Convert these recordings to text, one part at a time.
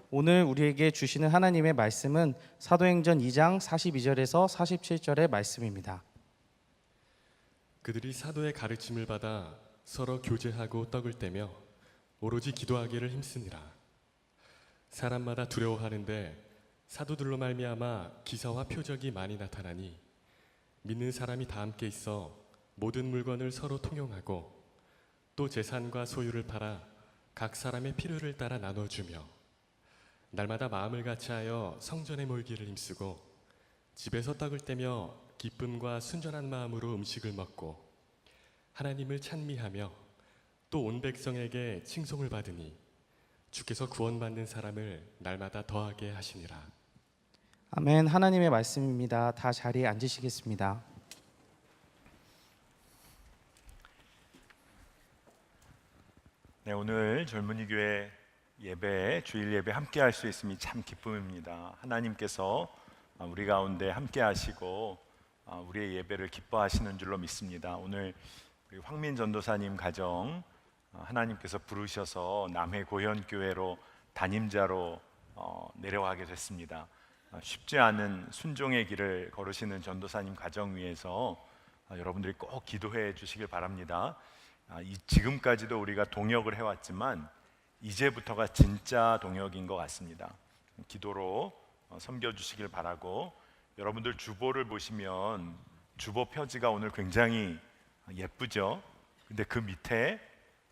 오늘 우리에게 주시는 하나님의 말씀은 사도행전 2장 42절에서 47절의 말씀입니다. 그들이 사도의 가르침을 받아 서로 교제하고 떡을 떼며 오로지 기도하기를 힘쓰니라. 사람마다 두려워하는데 사도들로 말미암아 기사와 표적이 많이 나타나니 믿는 사람이 다 함께 있어 모든 물건을 서로 통용하고 또 재산과 소유를 팔아 각 사람의 필요를 따라 나눠주며 날마다 마음을 같이하여 성전에 모이기를 힘쓰고 집에서 떡을 떼며 기쁨과 순전한 마음으로 음식을 먹고 하나님을 찬미하며 또 온 백성에게 칭송을 받으니 주께서 구원받는 사람을 날마다 더하게 하시니라. 아멘. 하나님의 말씀입니다. 다 자리에 앉으시겠습니다. 네, 오늘 젊은이 교회 예배, 주일 예배 함께 할 수 있음이 참 기쁨입니다. 하나님께서 우리 가운데 함께 하시고 우리의 예배를 기뻐하시는 줄로 믿습니다. 오늘 우리 황민 전도사님 가정 하나님께서 부르셔서 남해 고현교회로 담임자로 내려가게 됐습니다. 쉽지 않은 순종의 길을 걸으시는 전도사님 가정 위해서 여러분들이 꼭 기도해 주시길 바랍니다. 지금까지도 우리가 동역을 해왔지만 이제부터가 진짜 동역인 것 같습니다. 기도로 섬겨주시길 바라고, 여러분들 주보를 보시면 주보 표지가 오늘 굉장히 예쁘죠? 근데 그 밑에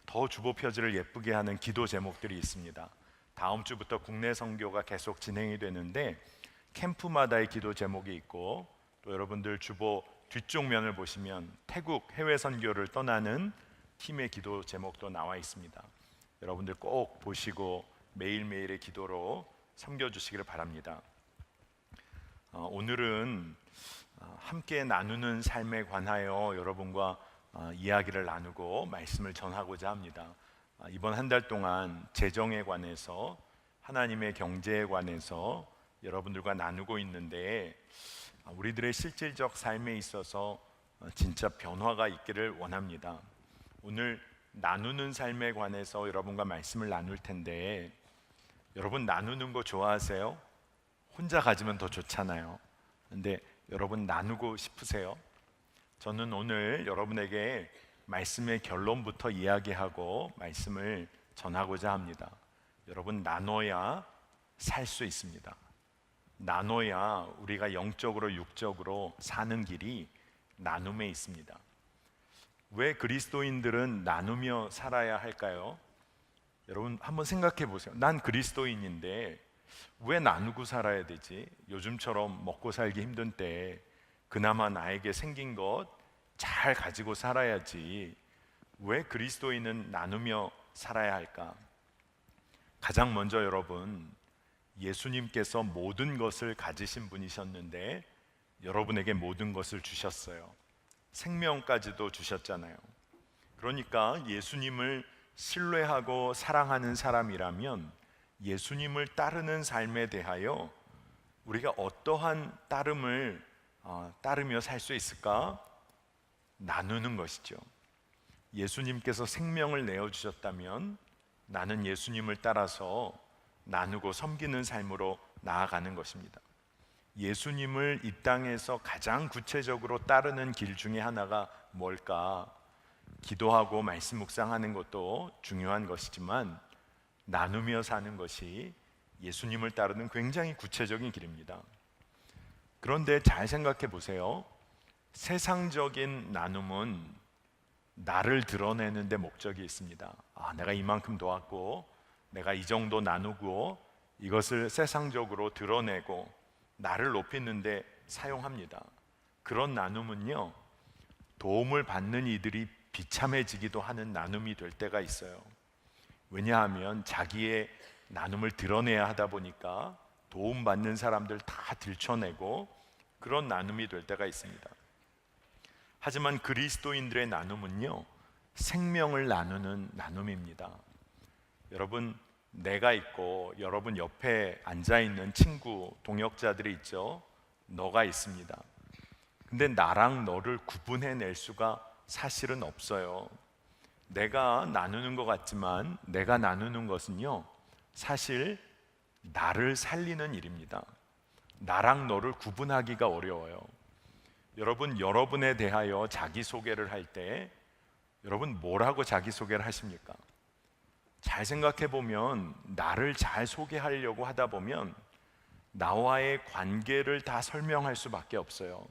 더 주보 표지를 예쁘게 하는 기도 제목들이 있습니다. 다음 주부터 국내 선교가 계속 진행이 되는데 캠프마다의 기도 제목이 있고, 또 여러분들 주보 뒤쪽 면을 보시면 태국 해외 선교를 떠나는 팀의 기도 제목도 나와 있습니다. 여러분들 꼭 보시고 매일매일의 기도로 섬겨주시기를 바랍니다. 오늘은 함께 나누는 삶에 관하여 여러분과 이야기를 나누고 말씀을 전하고자 합니다. 이번 한 달 동안 재정에 관해서, 하나님의 경제에 관해서 여러분들과 나누고 있는데 우리들의 실질적 삶에 있어서 진짜 변화가 있기를 원합니다. 오늘 나누는 삶에 관해서 여러분과 말씀을 나눌 텐데, 여러분 나누는 거 좋아하세요? 혼자 가지면 더 좋잖아요. 근데 여러분 나누고 싶으세요? 저는 오늘 여러분에게 말씀의 결론부터 이야기하고 말씀을 전하고자 합니다. 여러분, 나눠야 살 수 있습니다. 나눠야 우리가 영적으로 육적으로 사는 길이 나눔에 있습니다. 왜 그리스도인들은 나누며 살아야 할까요? 여러분 한번 생각해 보세요. 난 그리스도인인데 왜 나누고 살아야 되지? 요즘처럼 먹고 살기 힘든 때 그나마 나에게 생긴 것 잘 가지고 살아야지 왜 그리스도인은 나누며 살아야 할까? 가장 먼저 여러분, 예수님께서 모든 것을 가지신 분이셨는데 여러분에게 모든 것을 주셨어요. 생명까지도 주셨잖아요. 그러니까 예수님을 신뢰하고 사랑하는 사람이라면 예수님을 따르는 삶에 대하여 우리가 어떠한 따름을 따르며 살 수 있을까? 나누는 것이죠. 예수님께서 생명을 내어주셨다면 나는 예수님을 따라서 나누고 섬기는 삶으로 나아가는 것입니다. 예수님을 이 땅에서 가장 구체적으로 따르는 길 중에 하나가 뭘까? 기도하고 말씀 묵상하는 것도 중요한 것이지만 나누며 사는 것이 예수님을 따르는 굉장히 구체적인 길입니다. 그런데 잘 생각해 보세요. 세상적인 나눔은 나를 드러내는 데 목적이 있습니다. 내가 이만큼 도왔고 내가 이 정도 나누고 이것을 세상적으로 드러내고 나를 높이는 데 사용합니다. 그런 나눔은요, 도움을 받는 이들이 비참해지기도 하는 나눔이 될 때가 있어요. 왜냐하면 자기의 나눔을 드러내야 하다 보니까 도움받는 사람들 다 들춰내고 그런 나눔이 될 때가 있습니다. 하지만 그리스도인들의 나눔은요, 생명을 나누는 나눔입니다. 여러분, 내가 있고 여러분 옆에 앉아있는 친구, 동역자들이 있죠. 너가 있습니다. 근데 나랑 너를 구분해낼 수가 사실은 없어요. 내가 나누는 것 같지만 내가 나누는 것은요, 사실 나를 살리는 일입니다. 나랑 너를 구분하기가 어려워요. 여러분, 여러분에 대하여 자기소개를 할 때 여러분 뭐라고 자기소개를 하십니까? 잘 생각해 보면 나를 잘 소개하려고 하다 보면 나와의 관계를 다 설명할 수밖에 없어요.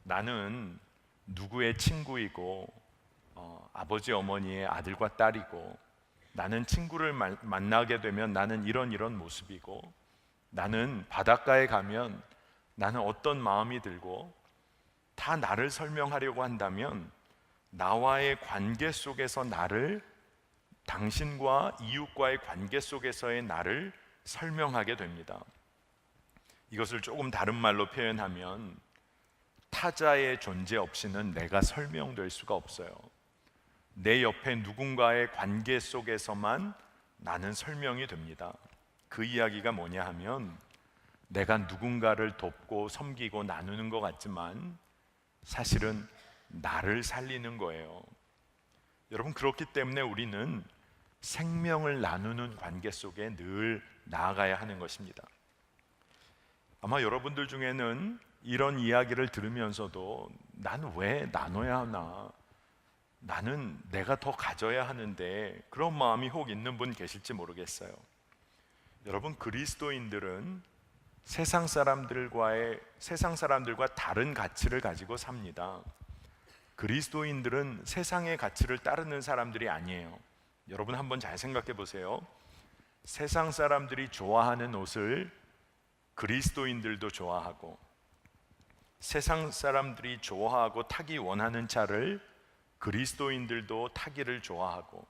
나는 누구의 친구이고 아버지 어머니의 아들과 딸이고, 나는 친구를 만나게 되면 나는 이런 모습이고, 나는 바닷가에 가면 나는 어떤 마음이 들고, 다 나를 설명하려고 한다면 나와의 관계 속에서 나를, 당신과 이웃과의 관계 속에서의 나를 설명하게 됩니다. 이것을 조금 다른 말로 표현하면 타자의 존재 없이는 내가 설명될 수가 없어요. 내 옆에 누군가의 관계 속에서만 나는 설명이 됩니다. 그 이야기가 뭐냐 하면, 내가 누군가를 돕고 섬기고 나누는 것 같지만 사실은 나를 살리는 거예요. 여러분, 그렇기 때문에 우리는 생명을 나누는 관계 속에 늘 나아가야 하는 것입니다. 아마 여러분들 중에는 이런 이야기를 들으면서도 나는 왜 나눠야 하나, 나는 내가 더 가져야 하는데, 그런 마음이 혹 있는 분 계실지 모르겠어요. 여러분, 그리스도인들은 세상 사람들과 다른 가치를 가지고 삽니다. 그리스도인들은 세상의 가치를 따르는 사람들이 아니에요. 여러분, 한번 잘 생각해 보세요. 세상 사람들이 좋아하는 옷을 그리스도인들도 좋아하고, 세상 사람들이 좋아하고 타기 원하는 차를 그리스도인들도 타기를 좋아하고,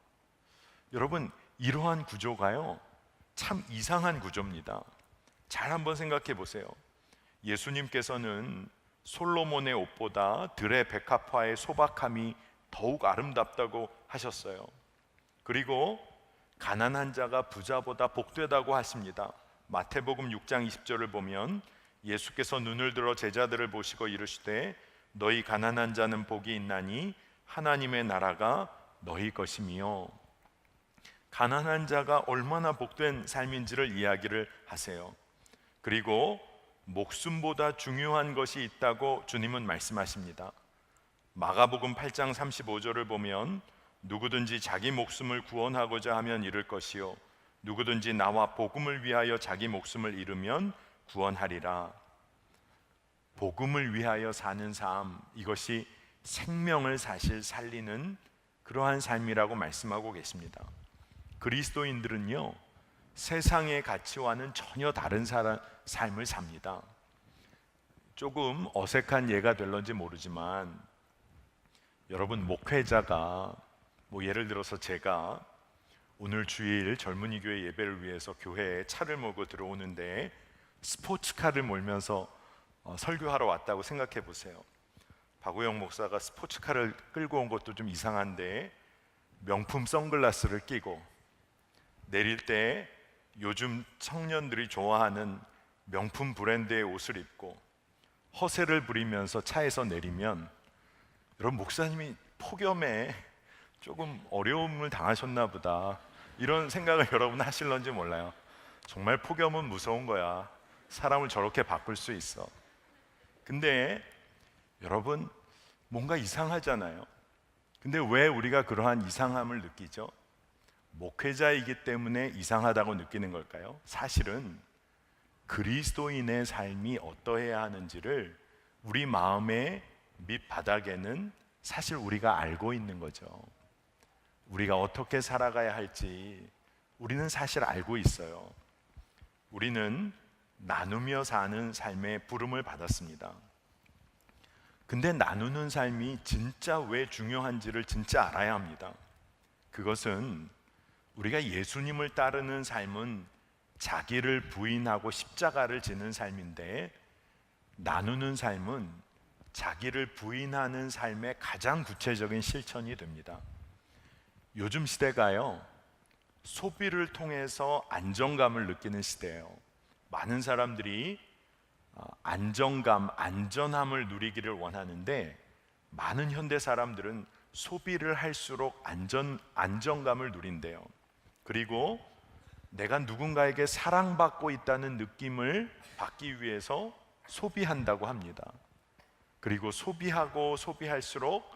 여러분, 이러한 구조가요 참 이상한 구조입니다. 잘 한번 생각해 보세요. 예수님께서는 솔로몬의 옷보다 들의 백합화의 소박함이 더욱 아름답다고 하셨어요. 그리고 가난한 자가 부자보다 복되다고 하십니다. 마태복음 6장 20절을 보면 예수께서 눈을 들어 제자들을 보시고 이르시되 너희 가난한 자는 복이 있나니 하나님의 나라가 너희 것이며, 가난한 자가 얼마나 복된 삶인지를 이야기를 하세요. 그리고 목숨보다 중요한 것이 있다고 주님은 말씀하십니다. 마가복음 8장 35절을 보면 누구든지 자기 목숨을 구원하고자 하면 잃을 것이요 누구든지 나와 복음을 위하여 자기 목숨을 잃으면 구원하리라. 복음을 위하여 사는 삶, 이것이 생명을 사실 살리는 그러한 삶이라고 말씀하고 계십니다. 그리스도인들은요 세상의 가치와는 전혀 다른 삶을 삽니다. 조금 어색한 예가 될런지 모르지만, 여러분, 목회자가 예를 들어서 제가 오늘 주일 젊은이 교회 예배를 위해서 교회에 차를 몰고 들어오는데 스포츠카를 몰면서 설교하러 왔다고 생각해 보세요. 박우영 목사가 스포츠카를 끌고 온 것도 좀 이상한데 명품 선글라스를 끼고, 내릴 때 요즘 청년들이 좋아하는 명품 브랜드의 옷을 입고 허세를 부리면서 차에서 내리면, 여러분, 목사님이 폭염에 조금 어려움을 당하셨나 보다, 이런 생각을 여러분 하실런지 몰라요. 정말 폭염은 무서운 거야. 사람을 저렇게 바꿀 수 있어. 근데 여러분, 뭔가 이상하잖아요. 근데 왜 우리가 그러한 이상함을 느끼죠? 목회자이기 때문에 이상하다고 느끼는 걸까요? 사실은 그리스도인의 삶이 어떠해야 하는지를 우리 마음의 밑바닥에는 사실 우리가 알고 있는 거죠. 우리가 어떻게 살아가야 할지 우리는 사실 알고 있어요. 우리는 나누며 사는 삶의 부름을 받았습니다. 근데 나누는 삶이 진짜 왜 중요한지를 진짜 알아야 합니다. 그것은 우리가 예수님을 따르는 삶은 자기를 부인하고 십자가를 지는 삶인데, 나누는 삶은 자기를 부인하는 삶의 가장 구체적인 실천이 됩니다. 요즘 시대가요 소비를 통해서 안정감을 느끼는 시대예요. 많은 사람들이 안정감, 안전함을 누리기를 원하는데, 많은 현대 사람들은 소비를 할수록 안정감을 누린대요. 그리고 내가 누군가에게 사랑받고 있다는 느낌을 받기 위해서 소비한다고 합니다. 그리고 소비하고 소비할수록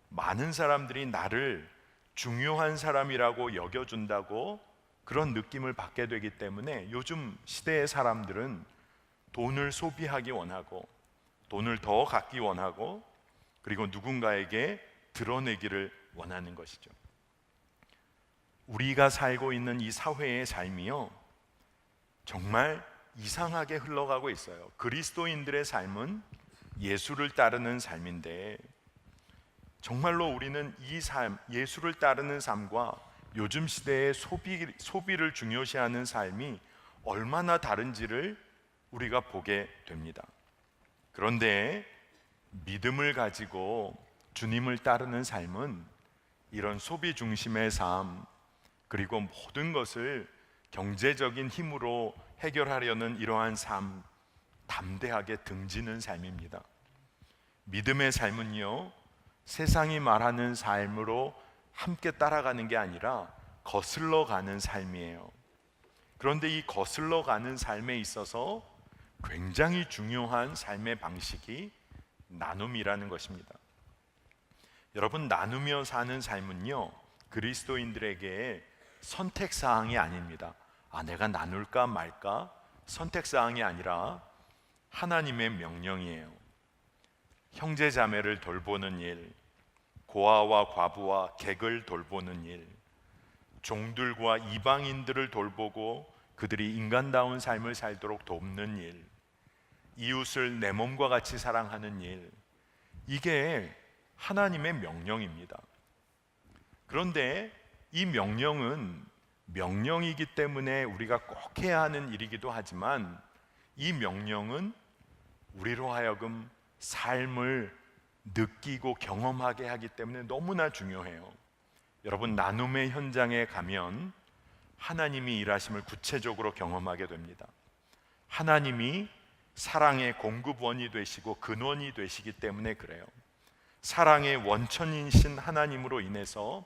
많은 사람들이 나를 중요한 사람이라고 여겨준다고 그런 느낌을 받게 되기 때문에 요즘 시대의 사람들은 돈을 소비하기 원하고 돈을 더 갖기 원하고 그리고 누군가에게 드러내기를 원하는 것이죠. 우리가 살고 있는 이 사회의 삶이요, 정말 이상하게 흘러가고 있어요. 그리스도인들의 삶은 예수를 따르는 삶인데 정말로 우리는 이 삶, 예수를 따르는 삶과 요즘 시대의 소비를 중요시하는 삶이 얼마나 다른지를 우리가 보게 됩니다. 그런데 믿음을 가지고 주님을 따르는 삶은 이런 소비 중심의 삶, 그리고 모든 것을 경제적인 힘으로 해결하려는 이러한 삶, 담대하게 등지는 삶입니다. 믿음의 삶은요, 세상이 말하는 삶으로 함께 따라가는 게 아니라 거슬러 가는 삶이에요. 그런데 이 거슬러 가는 삶에 있어서 굉장히 중요한 삶의 방식이 나눔이라는 것입니다. 여러분, 나누며 사는 삶은요, 그리스도인들에게 선택사항이 아닙니다. 내가 나눌까 말까 선택사항이 아니라 하나님의 명령이에요. 형제자매를 돌보는 일, 고아와 과부와 객을 돌보는 일, 종들과 이방인들을 돌보고 그들이 인간다운 삶을 살도록 돕는 일, 이웃을 내 몸과 같이 사랑하는 일, 이게 하나님의 명령입니다. 그런데 이 명령은 명령이기 때문에 우리가 꼭 해야 하는 일이기도 하지만 이 명령은 우리로 하여금 삶을 느끼고 경험하게 하기 때문에 너무나 중요해요. 여러분, 나눔의 현장에 가면 하나님이 일하심을 구체적으로 경험하게 됩니다. 하나님이 사랑의 공급원이 되시고 근원이 되시기 때문에 그래요. 사랑의 원천이신 하나님으로 인해서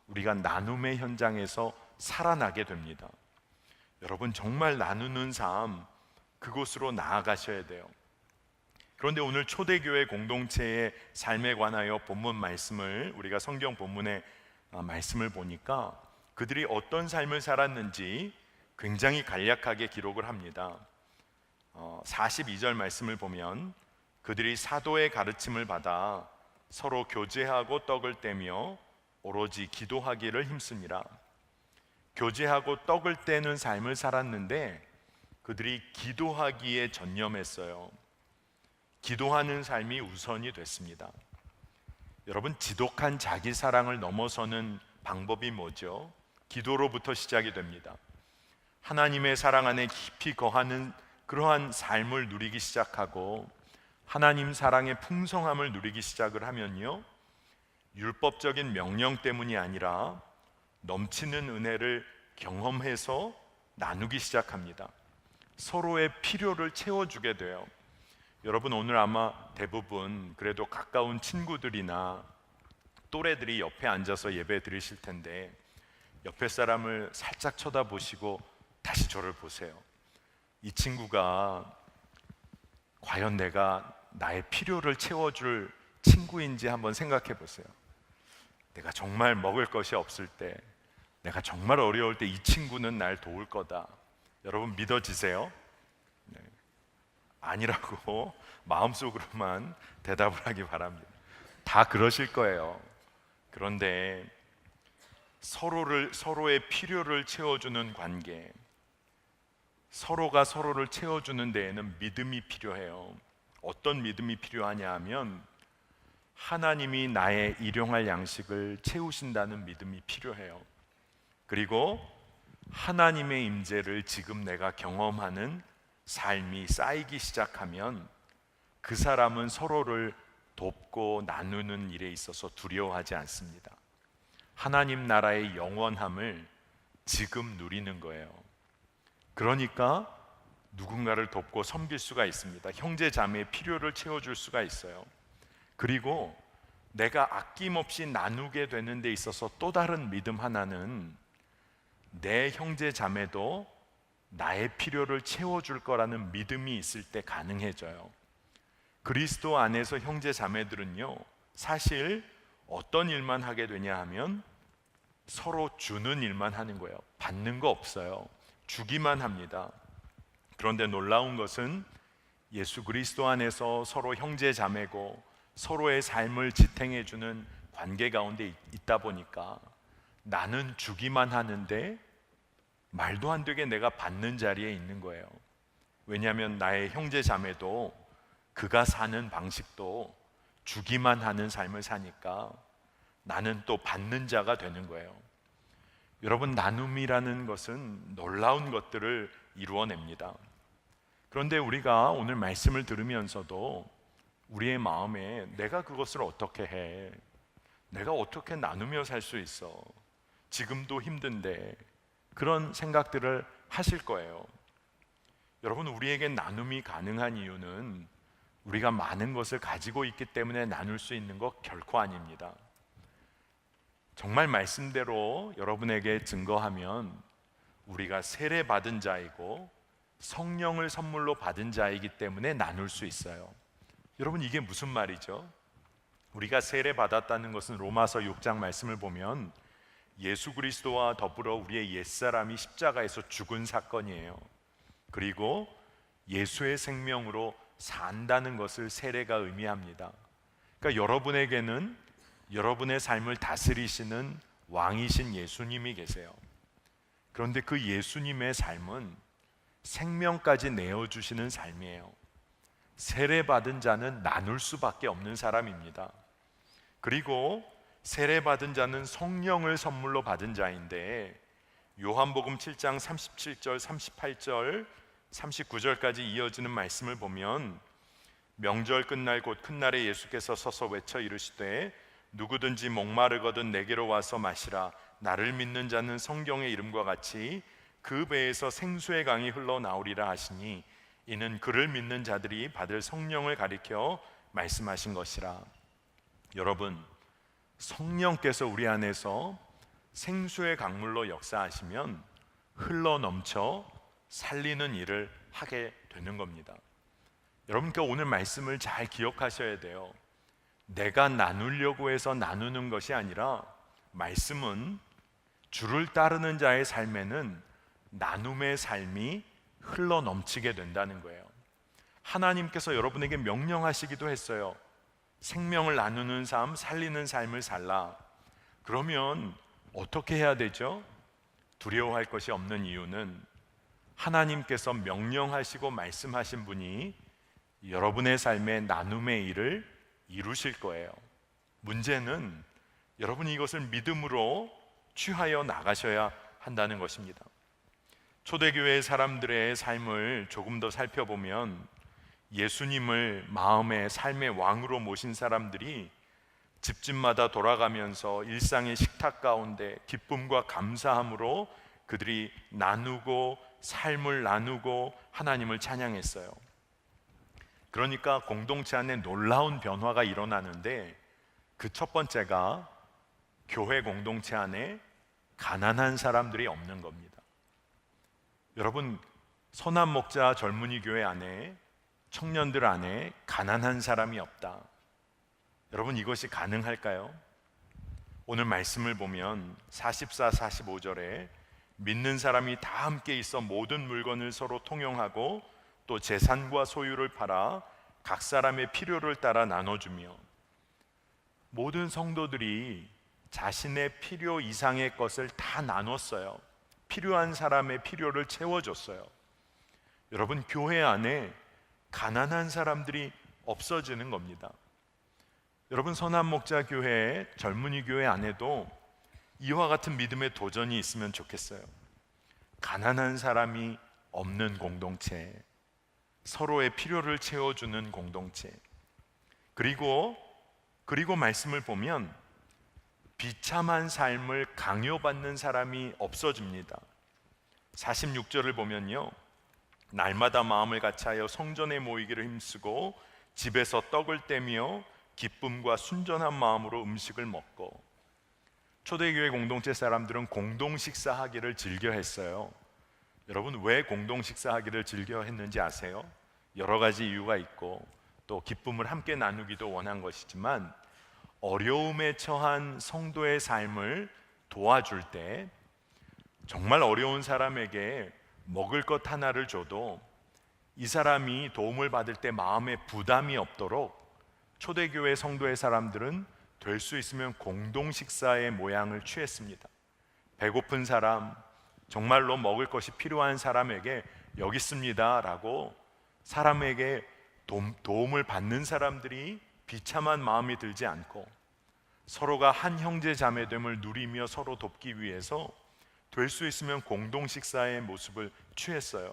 우리가 나눔의 현장에서 살아나게 됩니다. 여러분, 정말 나누는 삶, 그곳으로 나아가셔야 돼요. 그런데 오늘 초대교회 공동체의 삶에 관하여 본문 말씀을, 우리가 성경 본문의 말씀을 보니까 그들이 어떤 삶을 살았는지 굉장히 간략하게 기록을 합니다. 42절 말씀을 보면 그들이 사도의 가르침을 받아 서로 교제하고 떡을 떼며 오로지 기도하기를 힘쓰니라. 교제하고 떡을 떼는 삶을 살았는데 그들이 기도하기에 전념했어요. 기도하는 삶이 우선이 됐습니다. 여러분, 지독한 자기 사랑을 넘어서는 방법이 뭐죠? 기도로부터 시작이 됩니다. 하나님의 사랑 안에 깊이 거하는 그러한 삶을 누리기 시작하고 하나님 사랑의 풍성함을 누리기 시작을 하면요, 율법적인 명령 때문이 아니라 넘치는 은혜를 경험해서 나누기 시작합니다. 서로의 필요를 채워주게 돼요. 여러분, 오늘 아마 대부분 그래도 가까운 친구들이나 또래들이 옆에 앉아서 예배 드리실 텐데 옆에 사람을 살짝 쳐다보시고 다시 저를 보세요. 이 친구가 과연 내가 나의 필요를 채워줄 친구인지 한번 생각해 보세요. 내가 정말 먹을 것이 없을 때, 내가 정말 어려울 때 이 친구는 날 도울 거다. 여러분, 믿어지세요? 네. 아니라고 마음속으로만 대답을 하기 바랍니다. 다 그러실 거예요. 그런데 서로의 필요를 채워주는 관계, 서로가 서로를 채워주는 데에는 믿음이 필요해요. 어떤 믿음이 필요하냐 하면 하나님이 나의 일용할 양식을 채우신다는 믿음이 필요해요. 그리고 하나님의 임재를 지금 내가 경험하는 삶이 쌓이기 시작하면 그 사람은 서로를 돕고 나누는 일에 있어서 두려워하지 않습니다. 하나님 나라의 영원함을 지금 누리는 거예요. 그러니까 누군가를 돕고 섬길 수가 있습니다. 형제 자매의 필요를 채워줄 수가 있어요. 그리고 내가 아낌없이 나누게 되는 데 있어서 또 다른 믿음 하나는 내 형제 자매도 나의 필요를 채워줄 거라는 믿음이 있을 때 가능해져요. 그리스도 안에서 형제 자매들은요, 사실 어떤 일만 하게 되냐 하면 서로 주는 일만 하는 거예요. 받는 거 없어요. 주기만 합니다. 그런데 놀라운 것은 예수 그리스도 안에서 서로 형제 자매고 서로의 삶을 지탱해 주는 관계 가운데 있다 보니까 나는 주기만 하는데 말도 안 되게 내가 받는 자리에 있는 거예요. 왜냐하면 나의 형제 자매도 그가 사는 방식도 주기만 하는 삶을 사니까 나는 또 받는 자가 되는 거예요. 여러분, 나눔이라는 것은 놀라운 것들을 이루어냅니다. 그런데 우리가 오늘 말씀을 들으면서도 우리의 마음에 내가 그것을 어떻게 해? 내가 어떻게 나누며 살 수 있어? 지금도 힘든데, 그런 생각들을 하실 거예요. 여러분, 우리에게 나눔이 가능한 이유는 우리가 많은 것을 가지고 있기 때문에 나눌 수 있는 것 결코 아닙니다. 정말 말씀대로 여러분에게 증거하면 우리가 세례 받은 자이고 성령을 선물로 받은 자이기 때문에 나눌 수 있어요. 여러분, 이게 무슨 말이죠? 우리가 세례 받았다는 것은 로마서 6장 말씀을 보면 예수 그리스도와 더불어 우리의 옛사람이 십자가에서 죽은 사건이에요. 그리고 예수의 생명으로 산다는 것을 세례가 의미합니다. 그러니까 여러분에게는 여러분의 삶을 다스리시는 왕이신 예수님이 계세요. 그런데 그 예수님의 삶은 생명까지 내어주시는 삶이에요. 세례받은 자는 나눌 수밖에 없는 사람입니다. 그리고 세례받은 자는 성령을 선물로 받은 자인데 요한복음 7장 37절, 38절, 39절까지 이어지는 말씀을 보면 명절 끝날 곧 큰 날에 예수께서 서서 외쳐 이르시되 누구든지 목마르거든 내게로 와서 마시라. 나를 믿는 자는 성경의 이름과 같이 그 배에서 생수의 강이 흘러나오리라 하시니 이는 그를 믿는 자들이 받을 성령을 가리켜 말씀하신 것이라. 여러분, 성령께서 우리 안에서 생수의 강물로 역사하시면 흘러넘쳐 살리는 일을 하게 되는 겁니다. 여러분께 오늘 말씀을 잘 기억하셔야 돼요. 내가 나누려고 해서 나누는 것이 아니라 말씀은 주를 따르는 자의 삶에는 나눔의 삶이 흘러넘치게 된다는 거예요. 하나님께서 여러분에게 명령하시기도 했어요. 생명을 나누는 삶, 살리는 삶을 살라. 그러면 어떻게 해야 되죠? 두려워할 것이 없는 이유는 하나님께서 명령하시고 말씀하신 분이 여러분의 삶의 나눔의 일을 이루실 거예요. 문제는 여러분이 이것을 믿음으로 취하여 나가셔야 한다는 것입니다. 초대교회 사람들의 삶을 조금 더 살펴보면 예수님을 마음의 삶의 왕으로 모신 사람들이 집집마다 돌아가면서 일상의 식탁 가운데 기쁨과 감사함으로 그들이 나누고 삶을 나누고 하나님을 찬양했어요. 그러니까 공동체 안에 놀라운 변화가 일어나는데 그 첫 번째가 교회 공동체 안에 가난한 사람들이 없는 겁니다. 여러분, 선한 목자 젊은이 교회 안에 청년들 안에 가난한 사람이 없다. 여러분, 이것이 가능할까요? 오늘 말씀을 보면 44, 45절에 믿는 사람이 다 함께 있어 모든 물건을 서로 통용하고 또 재산과 소유를 팔아 각 사람의 필요를 따라 나눠주며, 모든 성도들이 자신의 필요 이상의 것을 다 나눴어요. 필요한 사람의 필요를 채워줬어요. 여러분, 교회 안에 가난한 사람들이 없어지는 겁니다. 여러분, 선한 목자 교회, 젊은이 교회 안에도 이와 같은 믿음의 도전이 있으면 좋겠어요. 가난한 사람이 없는 공동체, 서로의 필요를 채워주는 공동체. 그리고 말씀을 보면 비참한 삶을 강요받는 사람이 없어집니다. 46절을 보면요, 날마다 마음을 같이하여 성전에 모이기를 힘쓰고 집에서 떡을 떼며 기쁨과 순전한 마음으로 음식을 먹고. 초대교회 공동체 사람들은 공동 식사하기를 즐겨 했어요. 여러분, 왜 공동 식사하기를 즐겨 했는지 아세요? 여러 가지 이유가 있고 또 기쁨을 함께 나누기도 원한 것이지만, 어려움에 처한 성도의 삶을 도와줄 때 정말 어려운 사람에게 먹을 것 하나를 줘도 이 사람이 도움을 받을 때 마음에 부담이 없도록 초대교회 성도의 사람들은 될 수 있으면 공동 식사의 모양을 취했습니다. 배고픈 사람, 정말로 먹을 것이 필요한 사람에게 여기 있습니다 라고 사람에게 도움을 받는 사람들이 비참한 마음이 들지 않고 서로가 한 형제 자매됨을 누리며 서로 돕기 위해서 될 수 있으면 공동 식사의 모습을 취했어요.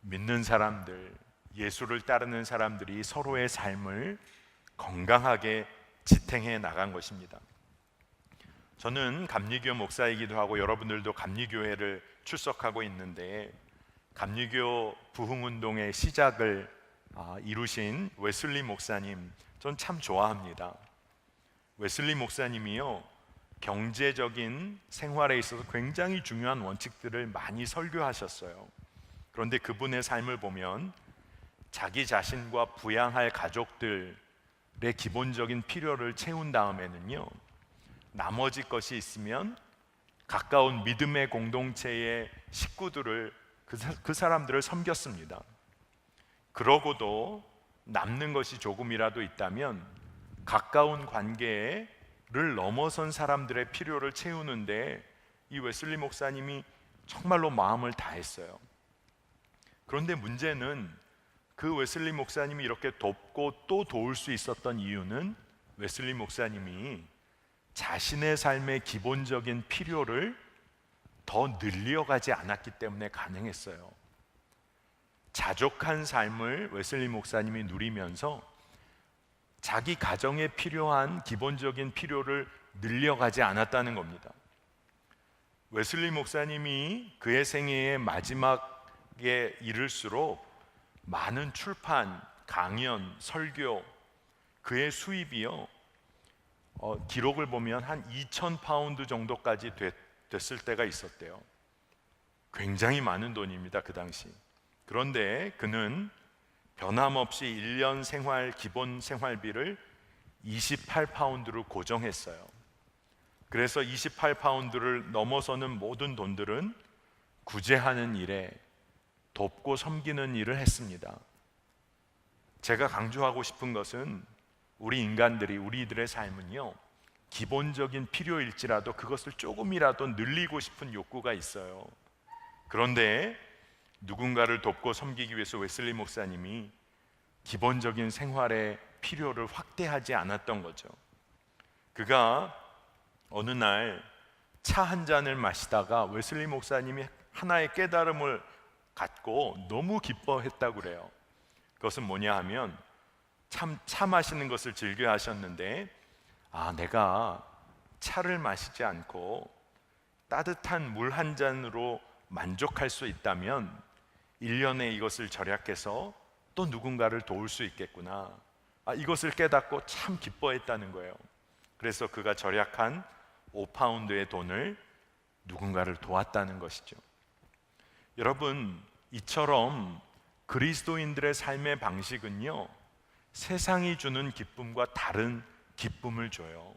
믿는 사람들, 예수를 따르는 사람들이 서로의 삶을 건강하게 지탱해 나간 것입니다. 저는 감리교 목사이기도 하고 여러분들도 감리교회를 출석하고 있는데, 감리교 부흥운동의 시작을 이루신 웨슬리 목사님, 전 참 좋아합니다. 웨슬리 목사님이요, 경제적인 생활에 있어서 굉장히 중요한 원칙들을 많이 설교하셨어요. 그런데 그분의 삶을 보면 자기 자신과 부양할 가족들의 기본적인 필요를 채운 다음에는요, 나머지 것이 있으면 가까운 믿음의 공동체의 식구들을 그 사람들을 섬겼습니다. 그러고도 남는 것이 조금이라도 있다면 가까운 관계를 넘어선 사람들의 필요를 채우는데 이 웨슬리 목사님이 정말로 마음을 다했어요. 그런데 문제는 그 웨슬리 목사님이 이렇게 돕고 또 도울 수 있었던 이유는 웨슬리 목사님이 자신의 삶의 기본적인 필요를 더 늘려가지 않았기 때문에 가능했어요. 자족한 삶을 웨슬리 목사님이 누리면서 자기 가정에 필요한 기본적인 필요를 늘려가지 않았다는 겁니다. 웨슬리 목사님이 그의 생애의 마지막에 이를수록 많은 출판, 강연, 설교, 그의 수입이요, 기록을 보면 한 2,000파운드 정도까지 됐을 때가 있었대요. 굉장히 많은 돈입니다, 그 당시. 그런데 그는 변함없이 1년 기본 생활비를 28파운드로 고정했어요. 그래서 28파운드를 넘어서는 모든 돈들은 구제하는 일에, 돕고 섬기는 일을 했습니다. 제가 강조하고 싶은 것은 우리 인간들이, 우리들의 삶은요, 기본적인 필요일지라도 그것을 조금이라도 늘리고 싶은 욕구가 있어요. 그런데 누군가를 돕고 섬기기 위해서 웨슬리 목사님이 기본적인 생활의 필요를 확대하지 않았던 거죠. 그가 어느 날 차 한 잔을 마시다가 웨슬리 목사님이 하나의 깨달음을 갖고 너무 기뻐했다고 그래요. 그것은 뭐냐 하면, 차 마시는 것을 즐겨 하셨는데, 내가 차를 마시지 않고 따뜻한 물 한 잔으로 만족할 수 있다면 1년에 이것을 절약해서 또 누군가를 도울 수 있겠구나, 이것을 깨닫고 참 기뻐했다는 거예요. 그래서 그가 절약한 5파운드의 돈을 누군가를 도왔다는 것이죠. 여러분, 이처럼 그리스도인들의 삶의 방식은요, 세상이 주는 기쁨과 다른 기쁨을 줘요.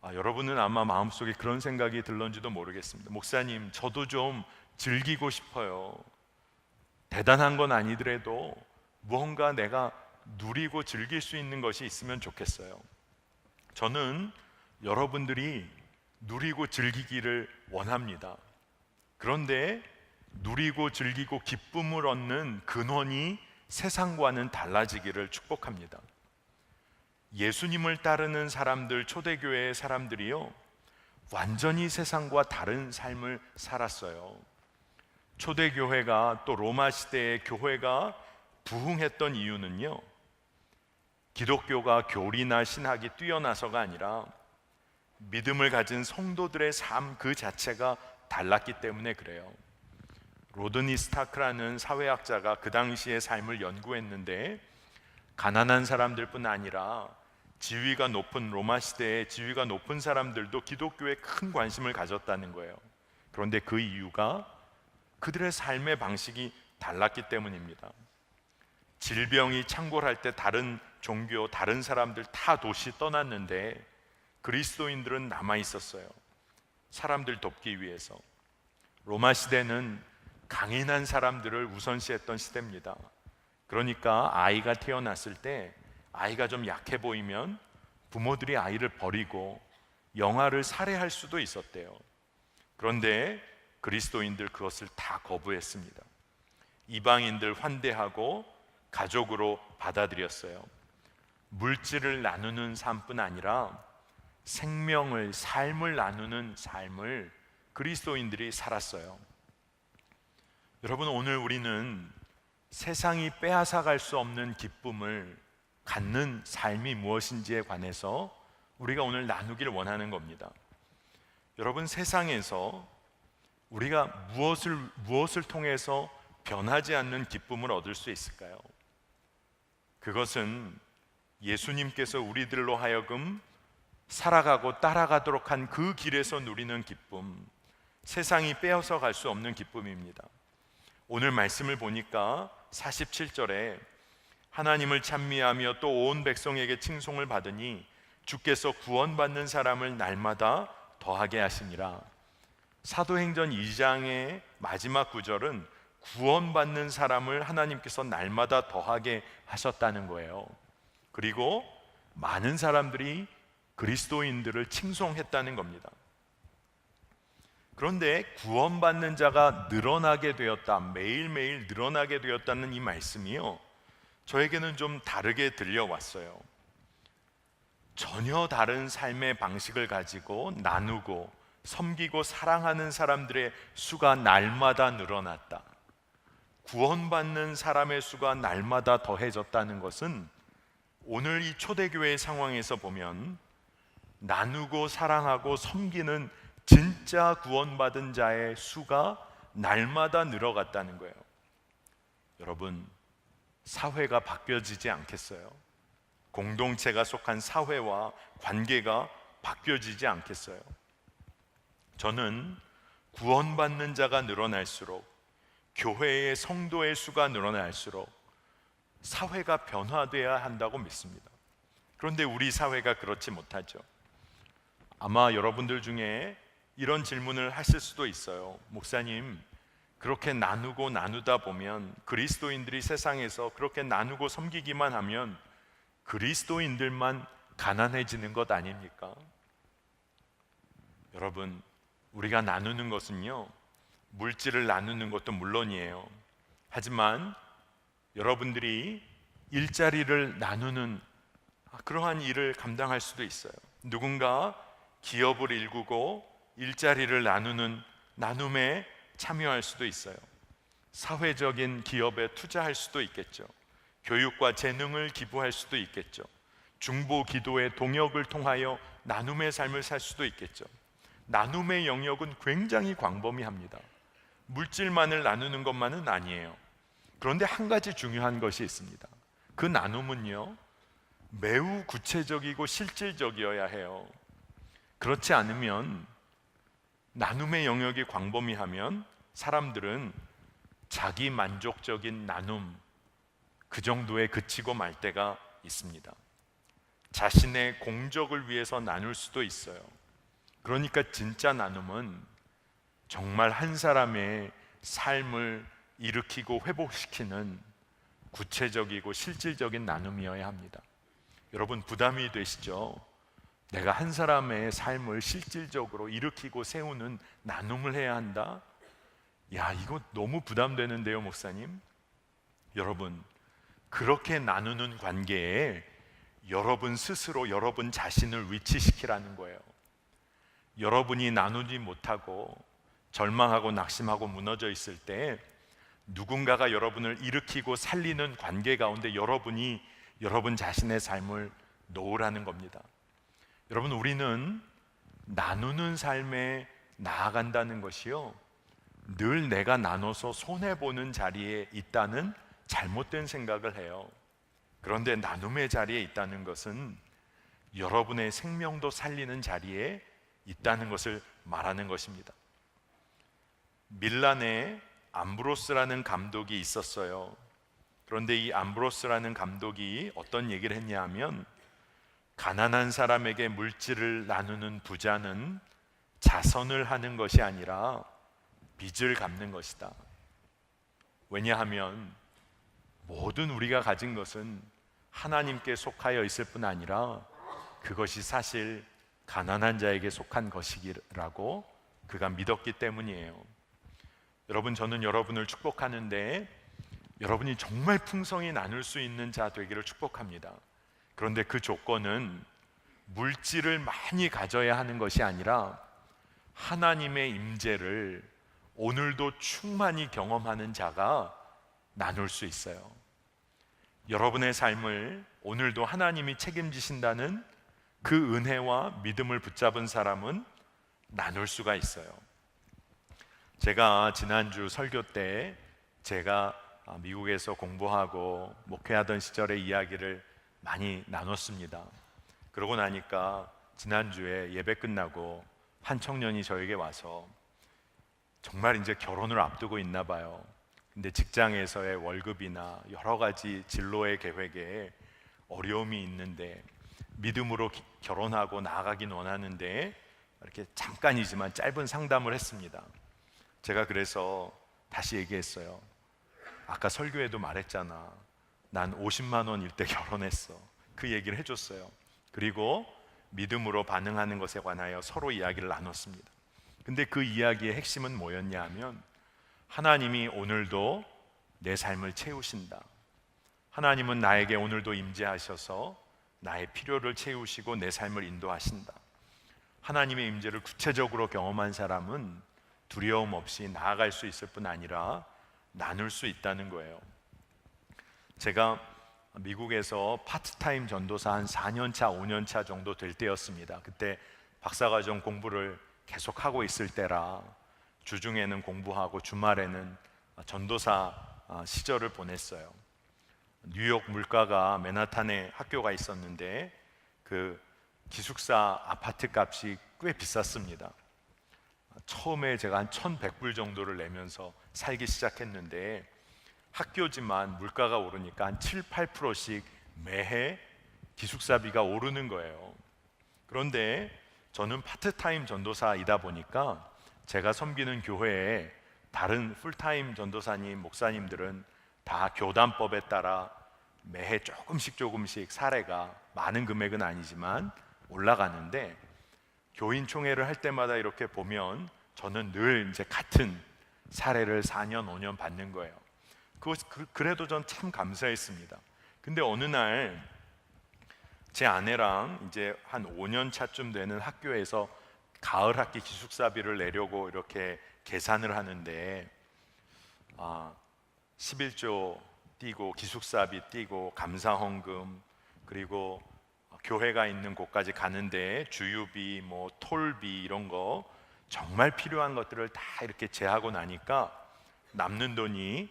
여러분은 아마 마음속에 그런 생각이 들런지도 모르겠습니다. 목사님, 저도 좀 즐기고 싶어요. 대단한 건 아니더라도 무언가 내가 누리고 즐길 수 있는 것이 있으면 좋겠어요. 저는 여러분들이 누리고 즐기기를 원합니다. 그런데 누리고 즐기고 기쁨을 얻는 근원이 세상과는 달라지기를 축복합니다. 예수님을 따르는 사람들, 초대교회의 사람들이요, 완전히 세상과 다른 삶을 살았어요. 초대교회가, 또 로마 시대의 교회가 부흥했던 이유는요, 기독교가 교리나 신학이 뛰어나서가 아니라 믿음을 가진 성도들의 삶 그 자체가 달랐기 때문에 그래요. 로드니 스타크라는 사회학자가 그 당시의 삶을 연구했는데, 가난한 사람들뿐 아니라 지위가 높은 로마 시대에 지위가 높은 사람들도 기독교에 큰 관심을 가졌다는 거예요. 그런데 그 이유가 그들의 삶의 방식이 달랐기 때문입니다. 질병이 창궐할 때 다른 종교, 다른 사람들 다 도시 떠났는데 그리스도인들은 남아 있었어요. 사람들 돕기 위해서. 로마 시대는 강인한 사람들을 우선시했던 시대입니다. 그러니까 아이가 태어났을 때 아이가 좀 약해 보이면 부모들이 아이를 버리고 영아를 살해할 수도 있었대요. 그런데 그리스도인들 그것을 다 거부했습니다. 이방인들 환대하고 가족으로 받아들였어요. 물질을 나누는 삶뿐 아니라 생명을, 삶을 나누는 삶을 그리스도인들이 살았어요. 여러분, 오늘 우리는 세상이 빼앗아갈 수 없는 기쁨을 갖는 삶이 무엇인지에 관해서 우리가 오늘 나누기를 원하는 겁니다. 여러분, 세상에서 우리가 무엇을 통해서 변하지 않는 기쁨을 얻을 수 있을까요? 그것은 예수님께서 우리들로 하여금 살아가고 따라가도록 한 그 길에서 누리는 기쁨, 세상이 빼앗아 갈 수 없는 기쁨입니다. 오늘 말씀을 보니까 47절에 하나님을 찬미하며 또 온 백성에게 칭송을 받으니 주께서 구원받는 사람을 날마다 더하게 하시니라. 사도행전 2장의 마지막 구절은 구원받는 사람을 하나님께서 날마다 더하게 하셨다는 거예요. 그리고 많은 사람들이 그리스도인들을 칭송했다는 겁니다. 그런데 구원받는 자가 늘어나게 되었다, 매일매일 늘어나게 되었다는 이 말씀이요, 저에게는 좀 다르게 들려왔어요. 전혀 다른 삶의 방식을 가지고 나누고 섬기고 사랑하는 사람들의 수가 날마다 늘어났다. 구원받는 사람의 수가 날마다 더해졌다는 것은 오늘 이 초대교회의 상황에서 보면 나누고 사랑하고 섬기는 진짜 구원받은 자의 수가 날마다 늘어갔다는 거예요. 여러분, 사회가 바뀌어지지 않겠어요? 공동체가 속한 사회와 관계가 바뀌어지지 않겠어요? 저는 구원받는 자가 늘어날수록, 교회의 성도의 수가 늘어날수록 사회가 변화되어야 한다고 믿습니다. 그런데 우리 사회가 그렇지 못하죠. 아마 여러분들 중에 이런 질문을 하실 수도 있어요. 목사님, 그렇게 나누고 나누다 보면, 그리스도인들이 세상에서 그렇게 나누고 섬기기만 하면 그리스도인들만 가난해지는 것 아닙니까? 여러분, 우리가 나누는 것은요, 물질을 나누는 것도 물론이에요. 하지만 여러분들이 일자리를 나누는 그러한 일을 감당할 수도 있어요. 누군가 기업을 일구고 일자리를 나누는 나눔에 참여할 수도 있어요. 사회적인 기업에 투자할 수도 있겠죠. 교육과 재능을 기부할 수도 있겠죠. 중보 기도의 동역을 통하여 나눔의 삶을 살 수도 있겠죠. 나눔의 영역은 굉장히 광범위합니다. 물질만을 나누는 것만은 아니에요. 그런데 한 가지 중요한 것이 있습니다. 그 나눔은요, 매우 구체적이고 실질적이어야 해요. 그렇지 않으면, 나눔의 영역이 광범위하면 사람들은 자기 만족적인 나눔, 그 정도에 그치고 말 때가 있습니다. 자신의 공적을 위해서 나눌 수도 있어요. 그러니까 진짜 나눔은 정말 한 사람의 삶을 일으키고 회복시키는 구체적이고 실질적인 나눔이어야 합니다. 여러분, 부담이 되시죠? 내가 한 사람의 삶을 실질적으로 일으키고 세우는 나눔을 해야 한다? 야, 이거 너무 부담되는데요, 목사님? 여러분, 그렇게 나누는 관계에 여러분 스스로 여러분 자신을 위치시키라는 거예요. 여러분이 나누지 못하고 절망하고 낙심하고 무너져 있을 때 누군가가 여러분을 일으키고 살리는 관계 가운데 여러분이 여러분 자신의 삶을 놓으라는 겁니다. 여러분, 우리는 나누는 삶에 나아간다는 것이요, 늘 내가 나눠서 손해보는 자리에 있다는 잘못된 생각을 해요. 그런데 나눔의 자리에 있다는 것은 여러분의 생명도 살리는 자리에 있다는 것을 말하는 것입니다. 밀란에 암브로스라는 감독이 있었어요. 그런데 이 암브로스라는 감독이 어떤 얘기를 했냐 하면, 가난한 사람에게 물질을 나누는 부자는 자선을 하는 것이 아니라 빚을 갚는 것이다. 왜냐하면 모든 우리가 가진 것은 하나님께 속하여 있을 뿐 아니라 그것이 사실 가난한 자에게 속한 것이라고 그가 믿었기 때문이에요. 여러분, 저는 여러분을 축복하는데 여러분이 정말 풍성히 나눌 수 있는 자 되기를 축복합니다. 그런데 그 조건은 물질을 많이 가져야 하는 것이 아니라 하나님의 임재를 오늘도 충만히 경험하는 자가 나눌 수 있어요. 여러분의 삶을 오늘도 하나님이 책임지신다는 그 은혜와 믿음을 붙잡은 사람은 나눌 수가 있어요. 제가 지난주 설교 때 제가 미국에서 공부하고 목회하던 시절의 이야기를 많이 나눴습니다. 그러고 나니까 지난주에 예배 끝나고 한 청년이 저에게 와서 정말 이제 결혼을 앞두고 있나 봐요. 근데 직장에서의 월급이나 여러 가지 진로의 계획에 어려움이 있는데 믿음으로 결혼하고 나아가긴 원하는데 이렇게 잠깐이지만 짧은 상담을 했습니다. 제가 그래서 다시 얘기했어요. 아까 설교에도 말했잖아. 난 50만 원일 때 결혼했어. 그 얘기를 해줬어요. 그리고 믿음으로 반응하는 것에 관하여 서로 이야기를 나눴습니다. 근데 그 이야기의 핵심은 뭐였냐 하면, 하나님이 오늘도 내 삶을 채우신다. 하나님은 나에게 오늘도 임재하셔서 나의 필요를 채우시고 내 삶을 인도하신다. 하나님의 임재를 구체적으로 경험한 사람은 두려움 없이 나아갈 수 있을 뿐 아니라 나눌 수 있다는 거예요. 제가 미국에서 파트타임 전도사 한 4년차, 5년차 정도 될 때였습니다. 그때 박사과정 공부를 계속하고 있을 때라 주중에는 공부하고 주말에는 전도사 시절을 보냈어요. 뉴욕 물가가 맨하탄에 학교가 있었는데 그 기숙사 아파트 값이 꽤 비쌌습니다. 처음에 제가 한 1,100불 정도를 내면서 살기 시작했는데 학교지만 물가가 오르니까 한 7, 8%씩 매해 기숙사비가 오르는 거예요. 그런데 저는 파트타임 전도사이다 보니까 제가 섬기는 교회에 다른 풀타임 전도사님, 목사님들은 다 교단법에 따라 매해 조금씩 사례가 많은 금액은 아니지만 올라가는데, 교인 총회를 할 때마다 이렇게 보면 저는 늘 이제 같은 사례를 4년, 5년 받는 거예요. 그래도 전 참 감사했습니다. 근데 어느 날 제 아내랑 이제 한 5년 차쯤 되는 학교에서 가을 학기 기숙사비를 내려고 이렇게 계산을 하는데 11조 띄고 기숙사비 띄고 감사헌금 그리고 교회가 있는 곳까지 가는데 주유비 뭐 톨비 이런 거 정말 필요한 것들을 다 이렇게 제하고 나니까 남는 돈이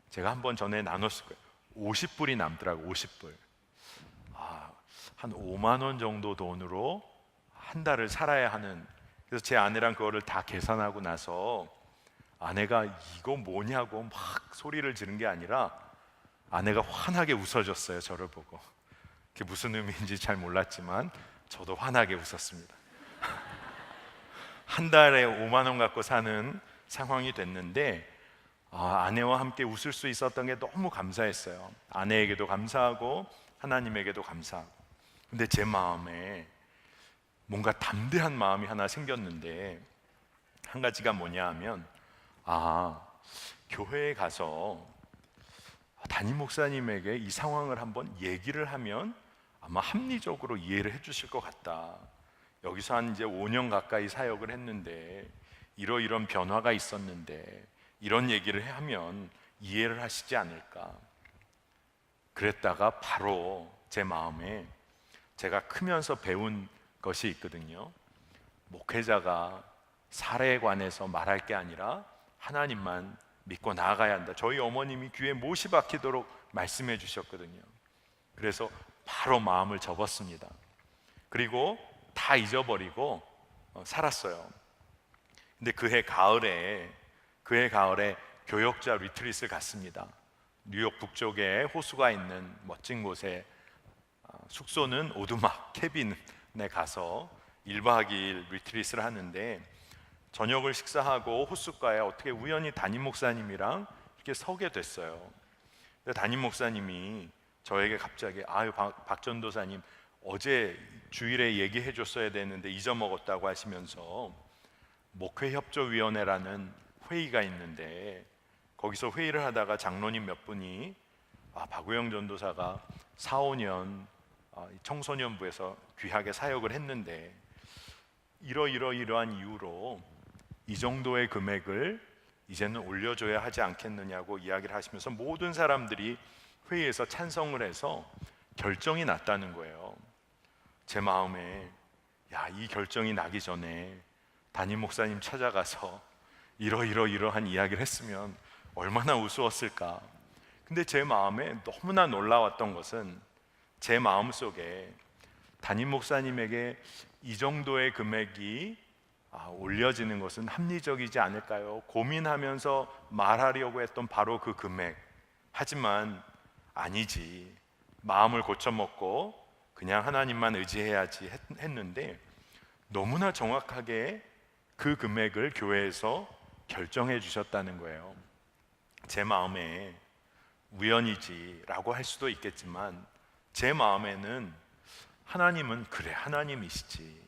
제가 한번 전에 나눴을 거예요. 50불이 남더라고. 50불. 한 5만 원 정도 돈으로 한 달을 살아야 하는. 그래서 제 아내랑 그거를 다 계산하고 나서 아내가 이거 뭐냐고 막 소리를 지른 게 아니라 아내가 환하게 웃어줬어요. 저를 보고. 그게 무슨 의미인지 잘 몰랐지만 저도 환하게 웃었습니다. 한 달에 5만 원 갖고 사는 상황이 됐는데 아내와 함께 웃을 수 있었던 게 너무 감사했어요. 아내에게도 감사하고 하나님에게도 감사하고. 근데 제 마음에 뭔가 담대한 마음이 하나 생겼는데, 한 가지가 뭐냐 하면 교회에 가서 담임 목사님에게 이 상황을 한번 얘기를 하면 아마 합리적으로 이해를 해주실 것 같다. 여기서 한 이제 5년 가까이 사역을 했는데 이런 변화가 있었는데 이런 얘기를 하면 이해를 하시지 않을까. 그랬다가 바로 제 마음에 제가 크면서 배운 것이 있거든요. 목회자가 사례에 관해서 말할 게 아니라 하나님만 믿고 나아가야 한다. 저희 어머님이 귀에 못이 박히도록 말씀해 주셨거든요. 그래서 바로 마음을 접었습니다. 그리고 다 잊어버리고 살았어요. 근데 그해 가을에 교역자 리트릿을 갔습니다. 뉴욕 북쪽에 호수가 있는 멋진 곳에 숙소는 오두막 캐빈에 가서 1박 2일 리트릿을 하는데, 저녁을 식사하고 호숫가에 어떻게 우연히 담임 목사님이랑 이렇게 서게 됐어요. 근데 담임 목사님이 저에게 갑자기 박 전도사님, 어제 주일에 얘기해 줬어야 되는데 잊어먹었다고 하시면서 목회협조위원회라는 회의가 있는데, 거기서 회의를 하다가 장로님 몇 분이 박우영 전도사가 4, 5년 청소년부에서 귀하게 사역을 했는데 이러한 이유로 이 정도의 금액을 이제는 올려줘야 하지 않겠느냐고 이야기를 하시면서 모든 사람들이 회의에서 찬성을 해서 결정이 났다는 거예요. 제 마음에 이 결정이 나기 전에 담임 목사님 찾아가서 이러한 이야기를 했으면 얼마나 우스웠을까. 근데 제 마음에 너무나 놀라웠던 것은, 제 마음속에 담임 목사님에게 이 정도의 금액이 올려지는 것은 합리적이지 않을까요? 고민하면서 말하려고 했던 바로 그 금액. 하지만 아니지, 마음을 고쳐먹고 그냥 하나님만 의지해야지 했는데, 너무나 정확하게 그 금액을 교회에서 결정해 주셨다는 거예요. 제 마음에 우연이지라고 할 수도 있겠지만, 제 마음에는 하나님은 하나님이시지.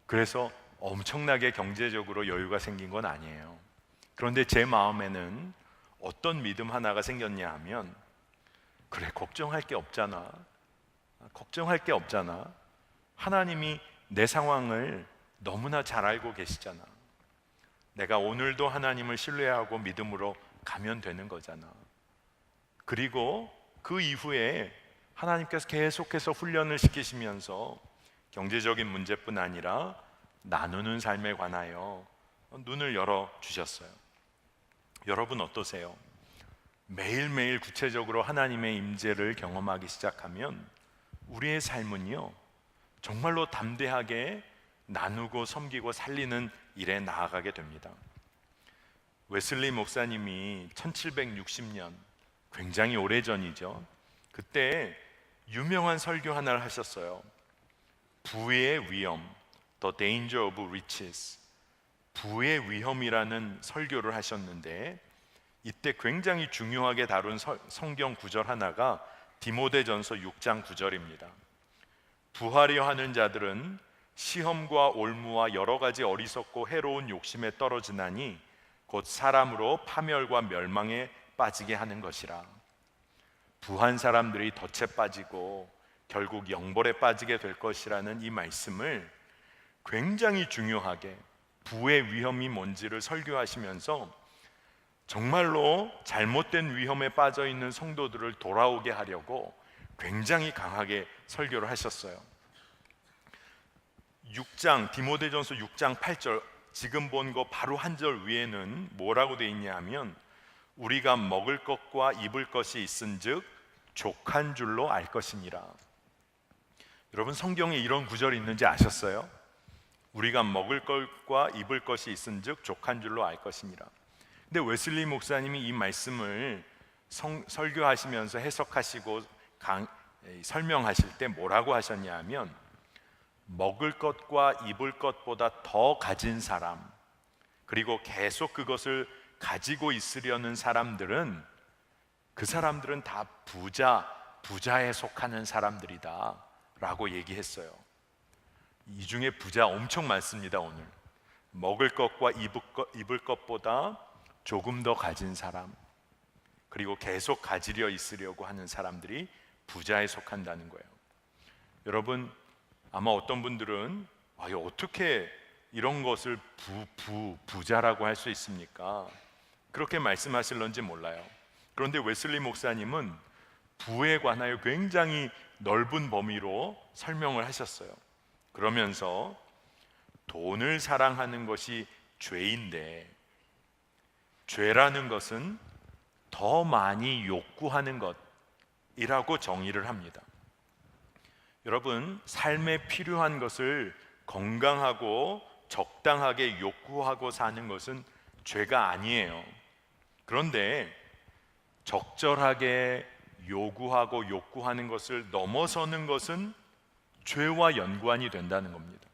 그래서 엄청나게 경제적으로 여유가 생긴 건 아니에요. 그런데 제 마음에는 어떤 믿음 하나가 생겼냐 하면, 걱정할 게 없잖아. 하나님이 내 상황을 너무나 잘 알고 계시잖아. 내가 오늘도 하나님을 신뢰하고 믿음으로 가면 되는 거잖아. 그리고 그 이후에 하나님께서 계속해서 훈련을 시키시면서 경제적인 문제뿐 아니라 나누는 삶에 관하여 눈을 열어 주셨어요. 여러분 어떠세요? 매일매일 구체적으로 하나님의 임재를 경험하기 시작하면 우리의 삶은요, 정말로 담대하게 나누고 섬기고 살리는 일에 나아가게 됩니다. 웨슬리 목사님이 1760년, 굉장히 오래전이죠. 그때 유명한 설교 하나를 하셨어요. 부의 위험, The Danger of Riches. 부의 위험이라는 설교를 하셨는데, 이때 굉장히 중요하게 다룬 성경 구절 하나가 디모데전서 6장 9절입니다. 부하려 하는 자들은 시험과 올무와 여러 가지 어리석고 해로운 욕심에 떨어지나니 곧 사람으로 파멸과 멸망에 빠지게 하는 것이라. 부한 사람들이 덫에 빠지고 결국 영벌에 빠지게 될 것이라는 이 말씀을 굉장히 중요하게, 부의 위험이 뭔지를 설교하시면서 정말로 잘못된 위험에 빠져 있는 성도들을 돌아오게 하려고 굉장히 강하게 설교를 하셨어요. 디모데전서 6장 8절, 지금 본 거 바로 한 절 위에는 뭐라고 돼 있냐 하면, 우리가 먹을 것과 입을 것이 있은즉 족한 줄로 알 것이니라. 여러분, 성경에 이런 구절이 있는지 아셨어요? 우리가 먹을 것과 입을 것이 있은즉 족한 줄로 알 것이니라. 근데 웨슬리 목사님이 이 말씀을 설교하시면서 해석하시고 설명하실 때 뭐라고 하셨냐 하면, 먹을 것과 입을 것보다 더 가진 사람, 그리고 계속 그것을 가지고 있으려는 사람들은, 그 사람들은 다 부자에 속하는 사람들이다 라고 얘기했어요. 이 중에 부자 엄청 많습니다. 오늘 먹을 것과 입을 것보다 조금 더 가진 사람, 그리고 계속 가지려 있으려고 하는 사람들이 부자에 속한다는 거예요. 여러분, 아마 어떤 분들은 어떻게 이런 것을 부자라고 할 수 있습니까? 그렇게 말씀하실런지 몰라요. 그런데 웨슬리 목사님은 부에 관하여 굉장히 넓은 범위로 설명을 하셨어요. 그러면서 돈을 사랑하는 것이 죄인데, 죄라는 것은 더 많이 욕구하는 것이라고 정의를 합니다. 여러분, 삶에 필요한 것을 건강하고 적당하게 욕구하고 사는 것은 죄가 아니에요. 그런데 적절하게 요구하고 욕구하는 것을 넘어서는 것은 죄와 연관이 된다는 겁니다.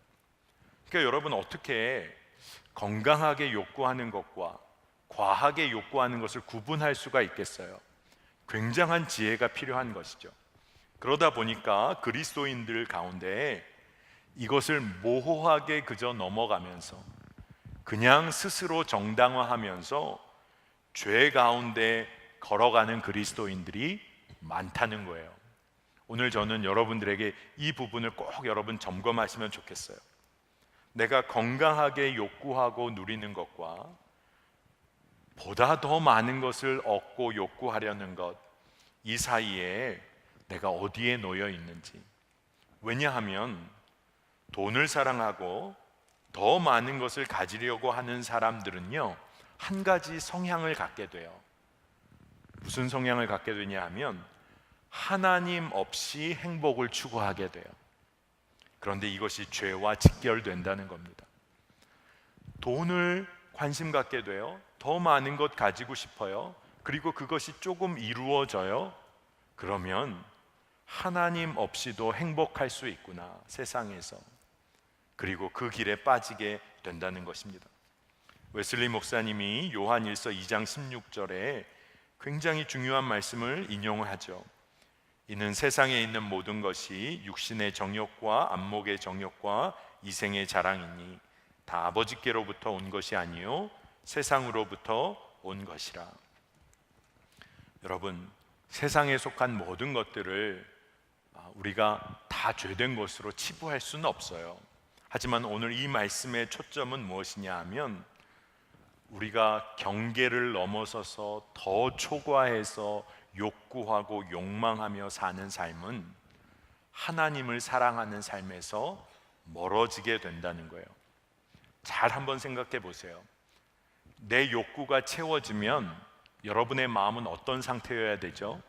그러니까 여러분, 어떻게 건강하게 욕구하는 것과 과하게 욕구하는 것을 구분할 수가 있겠어요? 굉장한 지혜가 필요한 것이죠. 그러다 보니까 그리스도인들 가운데 이것을 모호하게 그저 넘어가면서 그냥 스스로 정당화하면서 죄 가운데 걸어가는 그리스도인들이 많다는 거예요. 오늘 저는 여러분들에게 이 부분을 꼭 여러분 점검하시면 좋겠어요. 내가 건강하게 욕구하고 누리는 것과 보다 더 많은 것을 얻고 욕구하려는 것, 이 사이에 내가 어디에 놓여 있는지. 왜냐하면 돈을 사랑하고 더 많은 것을 가지려고 하는 사람들은요, 한 가지 성향을 갖게 돼요. 무슨 성향을 갖게 되냐 하면 하나님 없이 행복을 추구하게 돼요. 그런데 이것이 죄와 직결된다는 겁니다. 돈을 관심 갖게 돼요. 더 많은 것 가지고 싶어요. 그리고 그것이 조금 이루어져요. 그러면 하나님 없이도 행복할 수 있구나, 세상에서. 그리고 그 길에 빠지게 된다는 것입니다. 웨슬리 목사님이 요한일서 2장 16절에 굉장히 중요한 말씀을 인용하죠. 이는 세상에 있는 모든 것이 육신의 정욕과 안목의 정욕과 이생의 자랑이니 다 아버지께로부터 온 것이 아니요 세상으로부터 온 것이라. 여러분, 세상에 속한 모든 것들을 우리가 다 죄된 것으로 치부할 수는 없어요. 하지만 오늘 이 말씀의 초점은 무엇이냐 하면 우리가 경계를 넘어서서 더 초과해서 욕구하고 욕망하며 사는 삶은 하나님을 사랑하는 삶에서 멀어지게 된다는 거예요. 잘 한번 생각해 보세요. 내 욕구가 채워지면 여러분의 마음은 어떤 상태여야 되죠?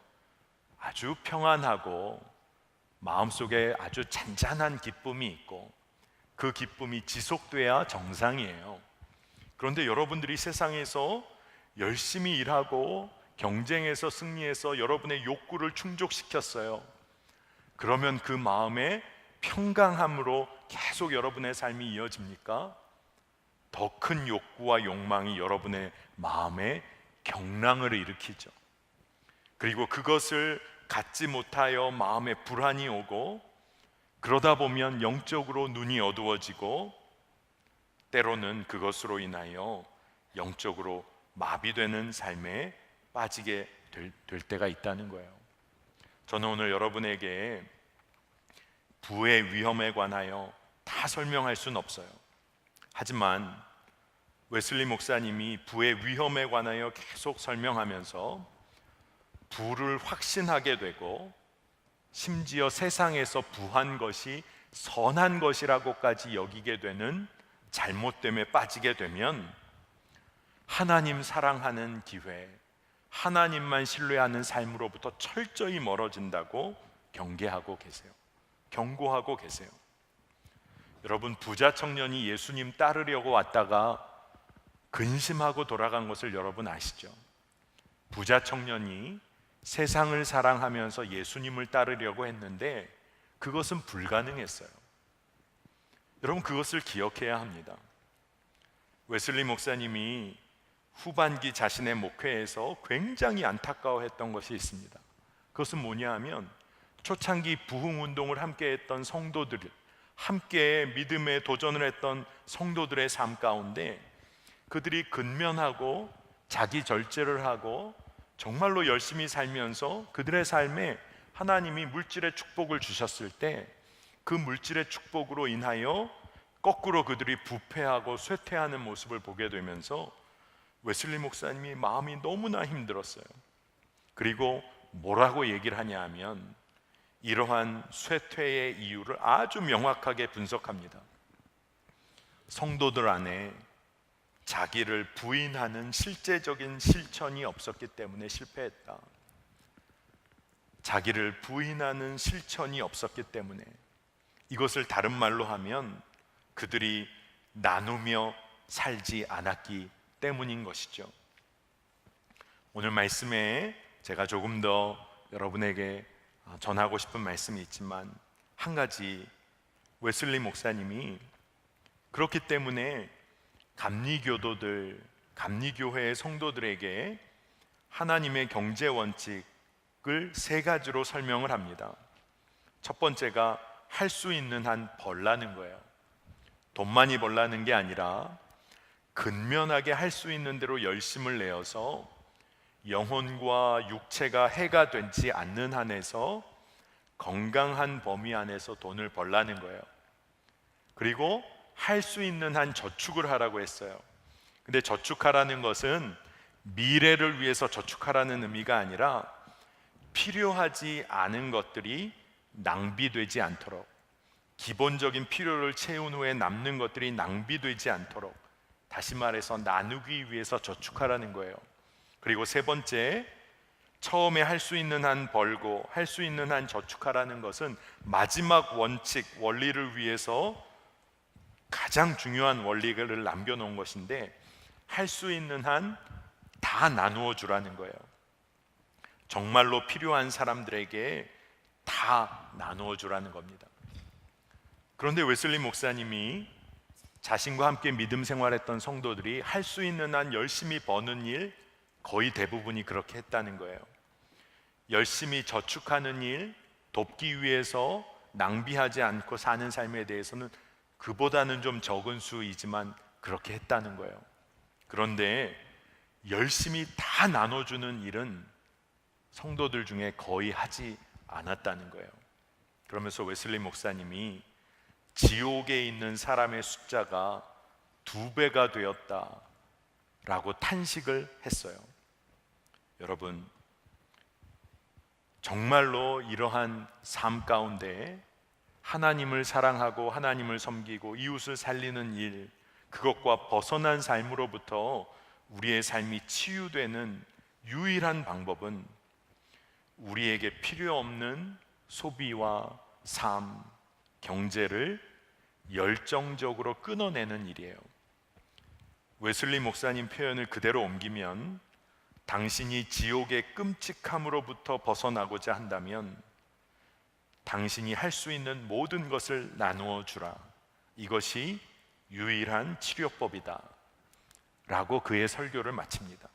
아주 평안하고 마음속에 아주 잔잔한 기쁨이 있고 그 기쁨이 지속돼야 정상이에요. 그런데 여러분들이 세상에서 열심히 일하고 경쟁에서 승리해서 여러분의 욕구를 충족시켰어요. 그러면 그 마음의 평강함으로 계속 여러분의 삶이 이어집니까? 더 큰 욕구와 욕망이 여러분의 마음에 경랑을 일으키죠. 그리고 그것을 갖지 못하여 마음에 불안이 오고, 그러다 보면 영적으로 눈이 어두워지고 때로는 그것으로 인하여 영적으로 마비되는 삶에 빠지게 될 때가 있다는 거예요. 저는 오늘 여러분에게 부의 위험에 관하여 다 설명할 수는 없어요. 하지만 웨슬리 목사님이 부의 위험에 관하여 계속 설명하면서 부를 확신하게 되고 심지어 세상에서 부한 것이 선한 것이라고까지 여기게 되는 잘못됨에 빠지게 되면 하나님 사랑하는 기회, 하나님만 신뢰하는 삶으로부터 철저히 멀어진다고 경계하고 계세요. 경고하고 계세요. 여러분, 부자 청년이 예수님 따르려고 왔다가 근심하고 돌아간 것을 여러분 아시죠? 부자 청년이 세상을 사랑하면서 예수님을 따르려고 했는데 그것은 불가능했어요. 여러분, 그것을 기억해야 합니다. 웨슬리 목사님이 후반기 자신의 목회에서 굉장히 안타까워했던 것이 있습니다. 그것은 뭐냐 하면 초창기 부흥운동을 함께 했던 성도들, 함께 믿음에 도전을 했던 성도들의 삶 가운데 그들이 근면하고 자기 절제를 하고 정말로 열심히 살면서 그들의 삶에 하나님이 물질의 축복을 주셨을 때 그 물질의 축복으로 인하여 거꾸로 그들이 부패하고 쇠퇴하는 모습을 보게 되면서 웨슬리 목사님이 마음이 너무나 힘들었어요. 그리고 뭐라고 얘기를 하냐 하면 이러한 쇠퇴의 이유를 아주 명확하게 분석합니다. 성도들 안에 자기를 부인하는 실제적인 실천이 없었기 때문에 실패했다. 자기를 부인하는 실천이 없었기 때문에, 이것을 다른 말로 하면 그들이 나누며 살지 않았기 때문인 것이죠. 오늘 말씀에 제가 조금 더 여러분에게 전하고 싶은 말씀이 있지만, 한 가지, 웨슬리 목사님이 그렇기 때문에 감리교도들, 감리교회의 성도들에게 하나님의 경제 원칙을 세 가지로 설명을 합니다. 첫 번째가 할 수 있는 한 벌라는 거예요. 돈 많이 벌라는 게 아니라 근면하게 할 수 있는 대로 열심을 내어서 영혼과 육체가 해가 되지 않는 한에서 건강한 범위 안에서 돈을 벌라는 거예요. 그리고 할 수 있는 한 저축을 하라고 했어요. 근데 저축하라는 것은 미래를 위해서 저축하라는 의미가 아니라 필요하지 않은 것들이 낭비되지 않도록, 기본적인 필요를 채운 후에 남는 것들이 낭비되지 않도록, 다시 말해서 나누기 위해서 저축하라는 거예요. 그리고 세 번째, 처음에 할 수 있는 한 벌고 할 수 있는 한 저축하라는 것은 마지막 원칙, 원리를 위해서 가장 중요한 원리를 남겨놓은 것인데, 할 수 있는 한 다 나누어 주라는 거예요. 정말로 필요한 사람들에게 다 나누어 주라는 겁니다. 그런데 웨슬리 목사님이 자신과 함께 믿음 생활했던 성도들이 할 수 있는 한 열심히 버는 일, 거의 대부분이 그렇게 했다는 거예요. 열심히 저축하는 일, 돕기 위해서 낭비하지 않고 사는 삶에 대해서는 그보다는 좀 적은 수이지만 그렇게 했다는 거예요. 그런데 열심히 다 나눠주는 일은 성도들 중에 거의 하지 않았다는 거예요. 그러면서 웨슬리 목사님이 지옥에 있는 사람의 숫자가 2배가 되었다라고 탄식을 했어요. 여러분, 정말로 이러한 삶 가운데 하나님을 사랑하고 하나님을 섬기고 이웃을 살리는 일, 그것과 벗어난 삶으로부터 우리의 삶이 치유되는 유일한 방법은 우리에게 필요 없는 소비와 삶, 경제를 열정적으로 끊어내는 일이에요. 웨슬리 목사님 표현을 그대로 옮기면, 당신이 지옥의 끔찍함으로부터 벗어나고자 한다면 당신이 할 수 있는 모든 것을 나누어 주라. 이것이 유일한 치료법이다 라고 그의 설교를 마칩니다.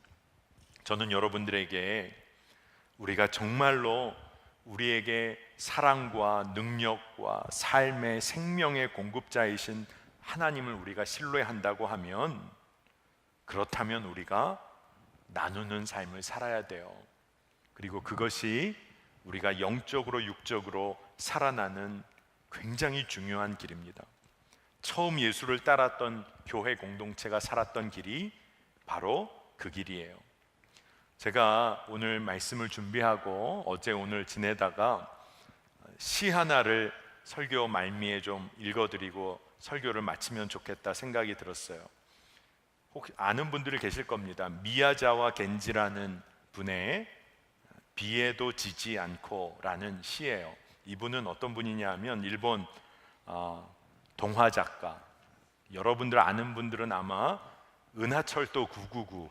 저는 여러분들에게 우리가 정말로 우리에게 사랑과 능력과 삶의 생명의 공급자이신 하나님을 우리가 신뢰한다고 하면, 그렇다면 우리가 나누는 삶을 살아야 돼요. 그리고 그것이 우리가 영적으로 육적으로 살아나는 굉장히 중요한 길입니다. 처음 예수를 따랐던 교회 공동체가 살았던 길이 바로 그 길이에요. 제가 오늘 말씀을 준비하고 어제 오늘 지내다가 시 하나를 설교 말미에 좀 읽어드리고 설교를 마치면 좋겠다 생각이 들었어요. 혹시 아는 분들이 계실 겁니다. 미야자와 겐지라는 분의 비에도 지지 않고 라는 시예요. 이분은 어떤 분이냐 하면 일본 동화 작가, 여러분들 아는 분들은 아마 은하철도 999,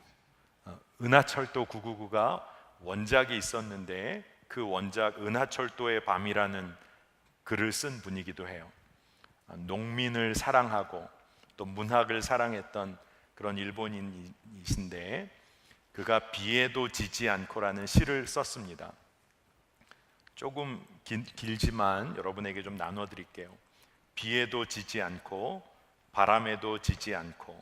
은하철도 999가 원작이 있었는데 그 원작 은하철도의 밤이라는 글을 쓴 분이기도 해요. 농민을 사랑하고 또 문학을 사랑했던 그런 일본인이신데, 그가 비에도 지지 않고라는 시를 썼습니다. 조금 길지만 여러분에게 좀 나눠 드릴게요. 비에도 지지 않고 바람에도 지지 않고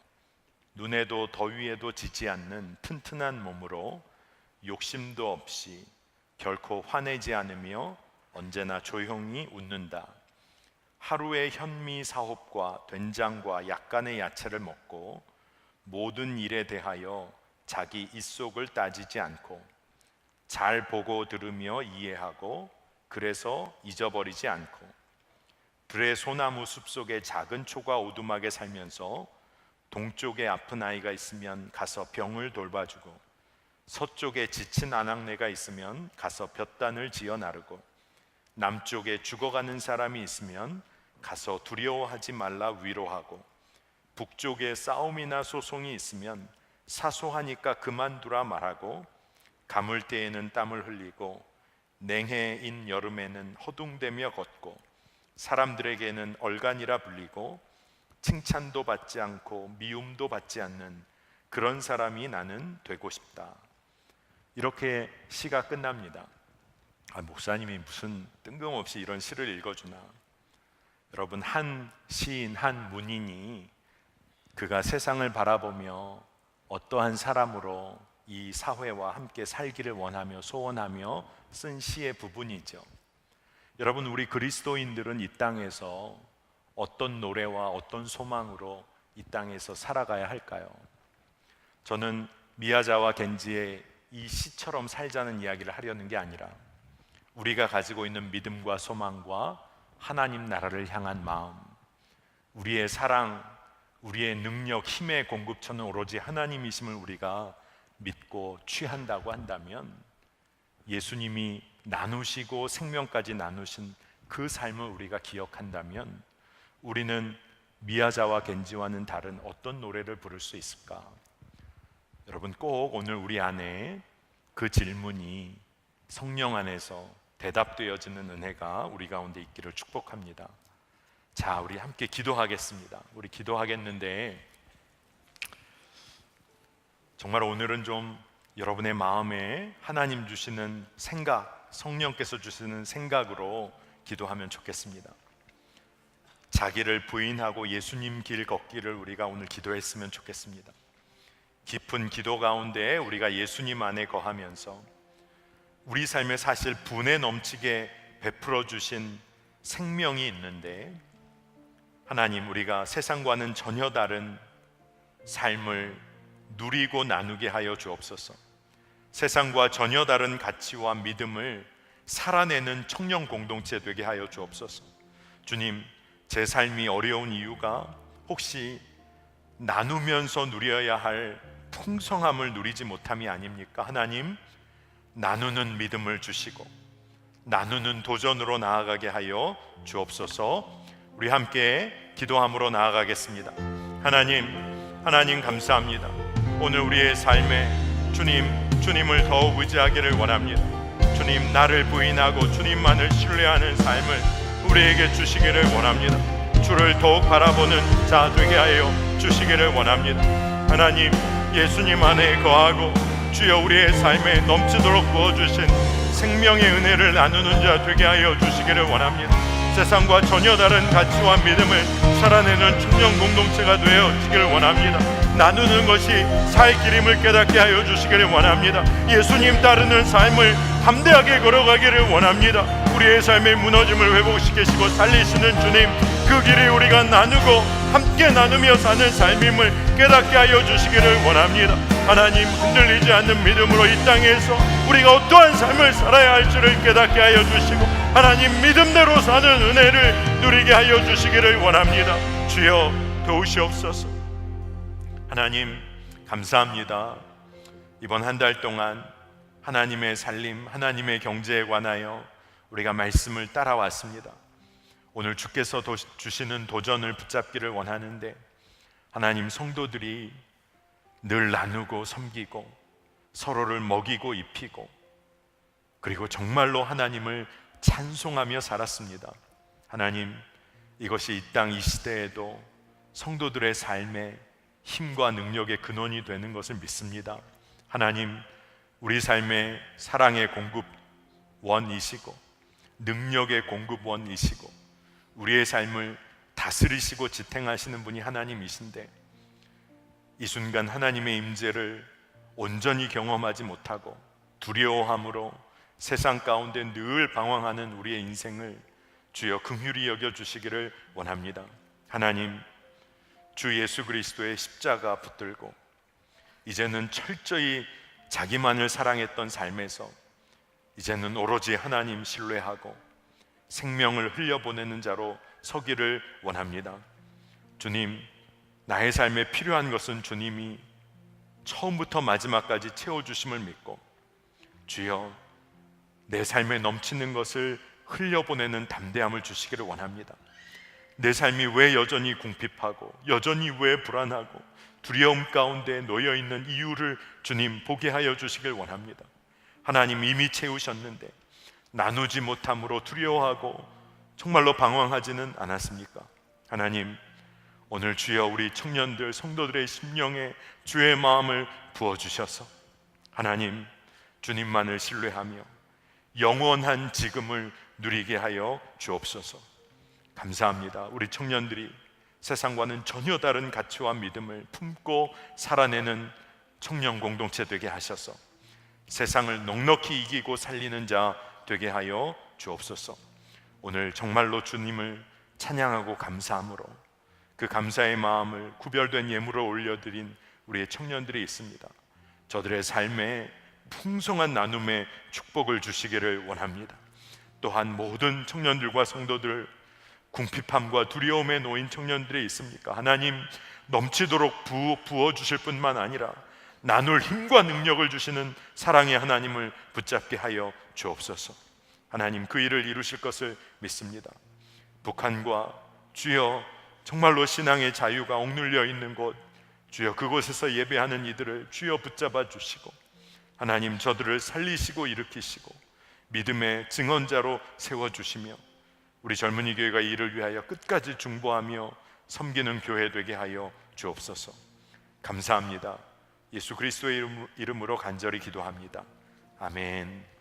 눈에도 더위에도 지지 않는 튼튼한 몸으로 욕심도 없이 결코 화내지 않으며 언제나 조용히 웃는다. 하루의 현미 사홉과 된장과 약간의 야채를 먹고 모든 일에 대하여 자기 입속을 따지지 않고 잘 보고 들으며 이해하고 그래서 잊어버리지 않고 들의 소나무 숲속에 작은 초가 오두막에 살면서 동쪽에 아픈 아이가 있으면 가서 병을 돌봐주고 서쪽에 지친 아낙네가 있으면 가서 볕단을 지어 나르고 남쪽에 죽어가는 사람이 있으면 가서 두려워하지 말라 위로하고 북쪽에 싸움이나 소송이 있으면 사소하니까 그만두라 말하고 가물 때에는 땀을 흘리고 냉해인 여름에는 허둥대며 걷고 사람들에게는 얼간이라 불리고 칭찬도 받지 않고 미움도 받지 않는 그런 사람이 나는 되고 싶다. 이렇게 시가 끝납니다. 목사님이 무슨 뜬금없이 이런 시를 읽어주나. 여러분, 한 시인, 한 문인이 그가 세상을 바라보며 어떠한 사람으로 이 사회와 함께 살기를 원하며 소원하며 쓴 시의 부분이죠. 여러분, 우리 그리스도인들은 이 땅에서 어떤 노래와 어떤 소망으로 이 땅에서 살아가야 할까요? 저는 미야자와 겐지의 이 시처럼 살자는 이야기를 하려는 게 아니라 우리가 가지고 있는 믿음과 소망과 하나님 나라를 향한 마음, 우리의 사랑, 우리의 능력, 힘의 공급처는 오로지 하나님이심을 우리가 믿고 취한다고 한다면, 예수님이 나누시고 생명까지 나누신 그 삶을 우리가 기억한다면 우리는 미야자와 겐지와는 다른 어떤 노래를 부를 수 있을까? 여러분, 꼭 오늘 우리 안에 그 질문이 성령 안에서 대답되어지는 은혜가 우리 가운데 있기를 축복합니다. 자, 우리 함께 기도하겠습니다. 우리 기도하겠는데 정말 오늘은 좀 여러분의 마음에 하나님 주시는 생각, 성령께서 주시는 생각으로 기도하면 좋겠습니다. 자기를 부인하고 예수님 길 걷기를 우리가 오늘 기도했으면 좋겠습니다. 깊은 기도 가운데 우리가 예수님 안에 거하면서 우리 삶에 사실 분에 넘치게 베풀어 주신 생명이 있는데, 하나님, 우리가 세상과는 전혀 다른 삶을 누리고 나누게 하여 주옵소서. 세상과 전혀 다른 가치와 믿음을 살아내는 청년 공동체 되게 하여 주옵소서. 주님, 제 삶이 어려운 이유가 혹시 나누면서 누려야 할 풍성함을 누리지 못함이 아닙니까? 하나님, 나누는 믿음을 주시고 나누는 도전으로 나아가게 하여 주옵소서. 우리 함께 기도함으로 나아가겠습니다. 하나님 감사합니다. 오늘 우리의 삶에 주님을 더욱 의지하기를 원합니다. 주님, 나를 부인하고 주님만을 신뢰하는 삶을 우리에게 주시기를 원합니다. 주를 더욱 바라보는 자 되게 하여 주시기를 원합니다. 하나님, 예수님 안에 거하고 주여 우리의 삶에 넘치도록 부어주신 생명의 은혜를 나누는 자 되게 하여 주시기를 원합니다. 세상과 전혀 다른 가치와 믿음을 살아내는 청년 공동체가 되어지기를 원합니다. 나누는 것이 살 길임을 깨닫게 하여 주시기를 원합니다. 예수님 따르는 삶을 담대하게 걸어가기를 원합니다. 우리의 삶의 무너짐을 회복시키시고 살리시는 주님, 그 길이 우리가 나누고 함께 나누며 사는 삶임을 깨닫게 하여 주시기를 원합니다. 하나님, 흔들리지 않는 믿음으로 이 땅에서 우리가 어떠한 삶을 살아야 할지를 깨닫게 하여 주시고 하나님 믿음대로 사는 은혜를 누리게 하여 주시기를 원합니다. 주여 도우시옵소서. 하나님 감사합니다. 이번 한 달 동안 하나님의 살림, 하나님의 경제에 관하여 우리가 말씀을 따라왔습니다. 오늘 주께서 주시는 도전을 붙잡기를 원하는데, 하나님, 성도들이 늘 나누고 섬기고 서로를 먹이고 입히고 그리고 정말로 하나님을 찬송하며 살았습니다. 하나님, 이것이 이 땅 이 시대에도 성도들의 삶에 힘과 능력의 근원이 되는 것을 믿습니다. 하나님, 우리 삶의 사랑의 공급원이시고 능력의 공급원이시고 우리의 삶을 다스리시고 지탱하시는 분이 하나님이신데, 이 순간 하나님의 임재를 온전히 경험하지 못하고 두려워함으로 세상 가운데 늘 방황하는 우리의 인생을 주여 긍휼히 여겨주시기를 원합니다. 하나님, 주 예수 그리스도의 십자가 붙들고 이제는 철저히 자기만을 사랑했던 삶에서 이제는 오로지 하나님 신뢰하고 생명을 흘려보내는 자로 서기를 원합니다. 주님, 나의 삶에 필요한 것은 주님이 처음부터 마지막까지 채워주심을 믿고 주여 내 삶에 넘치는 것을 흘려보내는 담대함을 주시기를 원합니다. 내 삶이 왜 여전히 궁핍하고 여전히 왜 불안하고 두려움 가운데 놓여있는 이유를 주님 보게 하여 주시길 원합니다. 하나님 이미 채우셨는데 나누지 못함으로 두려워하고 정말로 방황하지는 않았습니까? 하나님 오늘 주여 우리 청년들 성도들의 심령에 주의 마음을 부어주셔서 하나님 주님만을 신뢰하며 영원한 지금을 누리게 하여 주옵소서. 감사합니다. 우리 청년들이 세상과는 전혀 다른 가치와 믿음을 품고 살아내는 청년 공동체 되게 하셔서 세상을 넉넉히 이기고 살리는 자 되게 하여 주옵소서. 오늘 정말로 주님을 찬양하고 감사함으로 그 감사의 마음을 구별된 예물을 올려드린 우리의 청년들이 있습니다. 저들의 삶에 풍성한 나눔의 축복을 주시기를 원합니다. 또한 모든 청년들과 성도들 궁핍함과 두려움에 놓인 청년들이 있습니까? 하나님 넘치도록 부어주실 뿐만 아니라 나눌 힘과 능력을 주시는 사랑의 하나님을 붙잡게 하여 주옵소서. 하나님 그 일을 이루실 것을 믿습니다. 북한과 주여 정말로 신앙의 자유가 억눌려 있는 곳 주여 그곳에서 예배하는 이들을 주여 붙잡아 주시고 하나님 저들을 살리시고 일으키시고 믿음의 증언자로 세워주시며 우리 젊은이 교회가 이 일을 위하여 끝까지 중보하며 섬기는 교회 되게 하여 주옵소서. 감사합니다. 예수 그리스도의 이름으로 간절히 기도합니다. 아멘.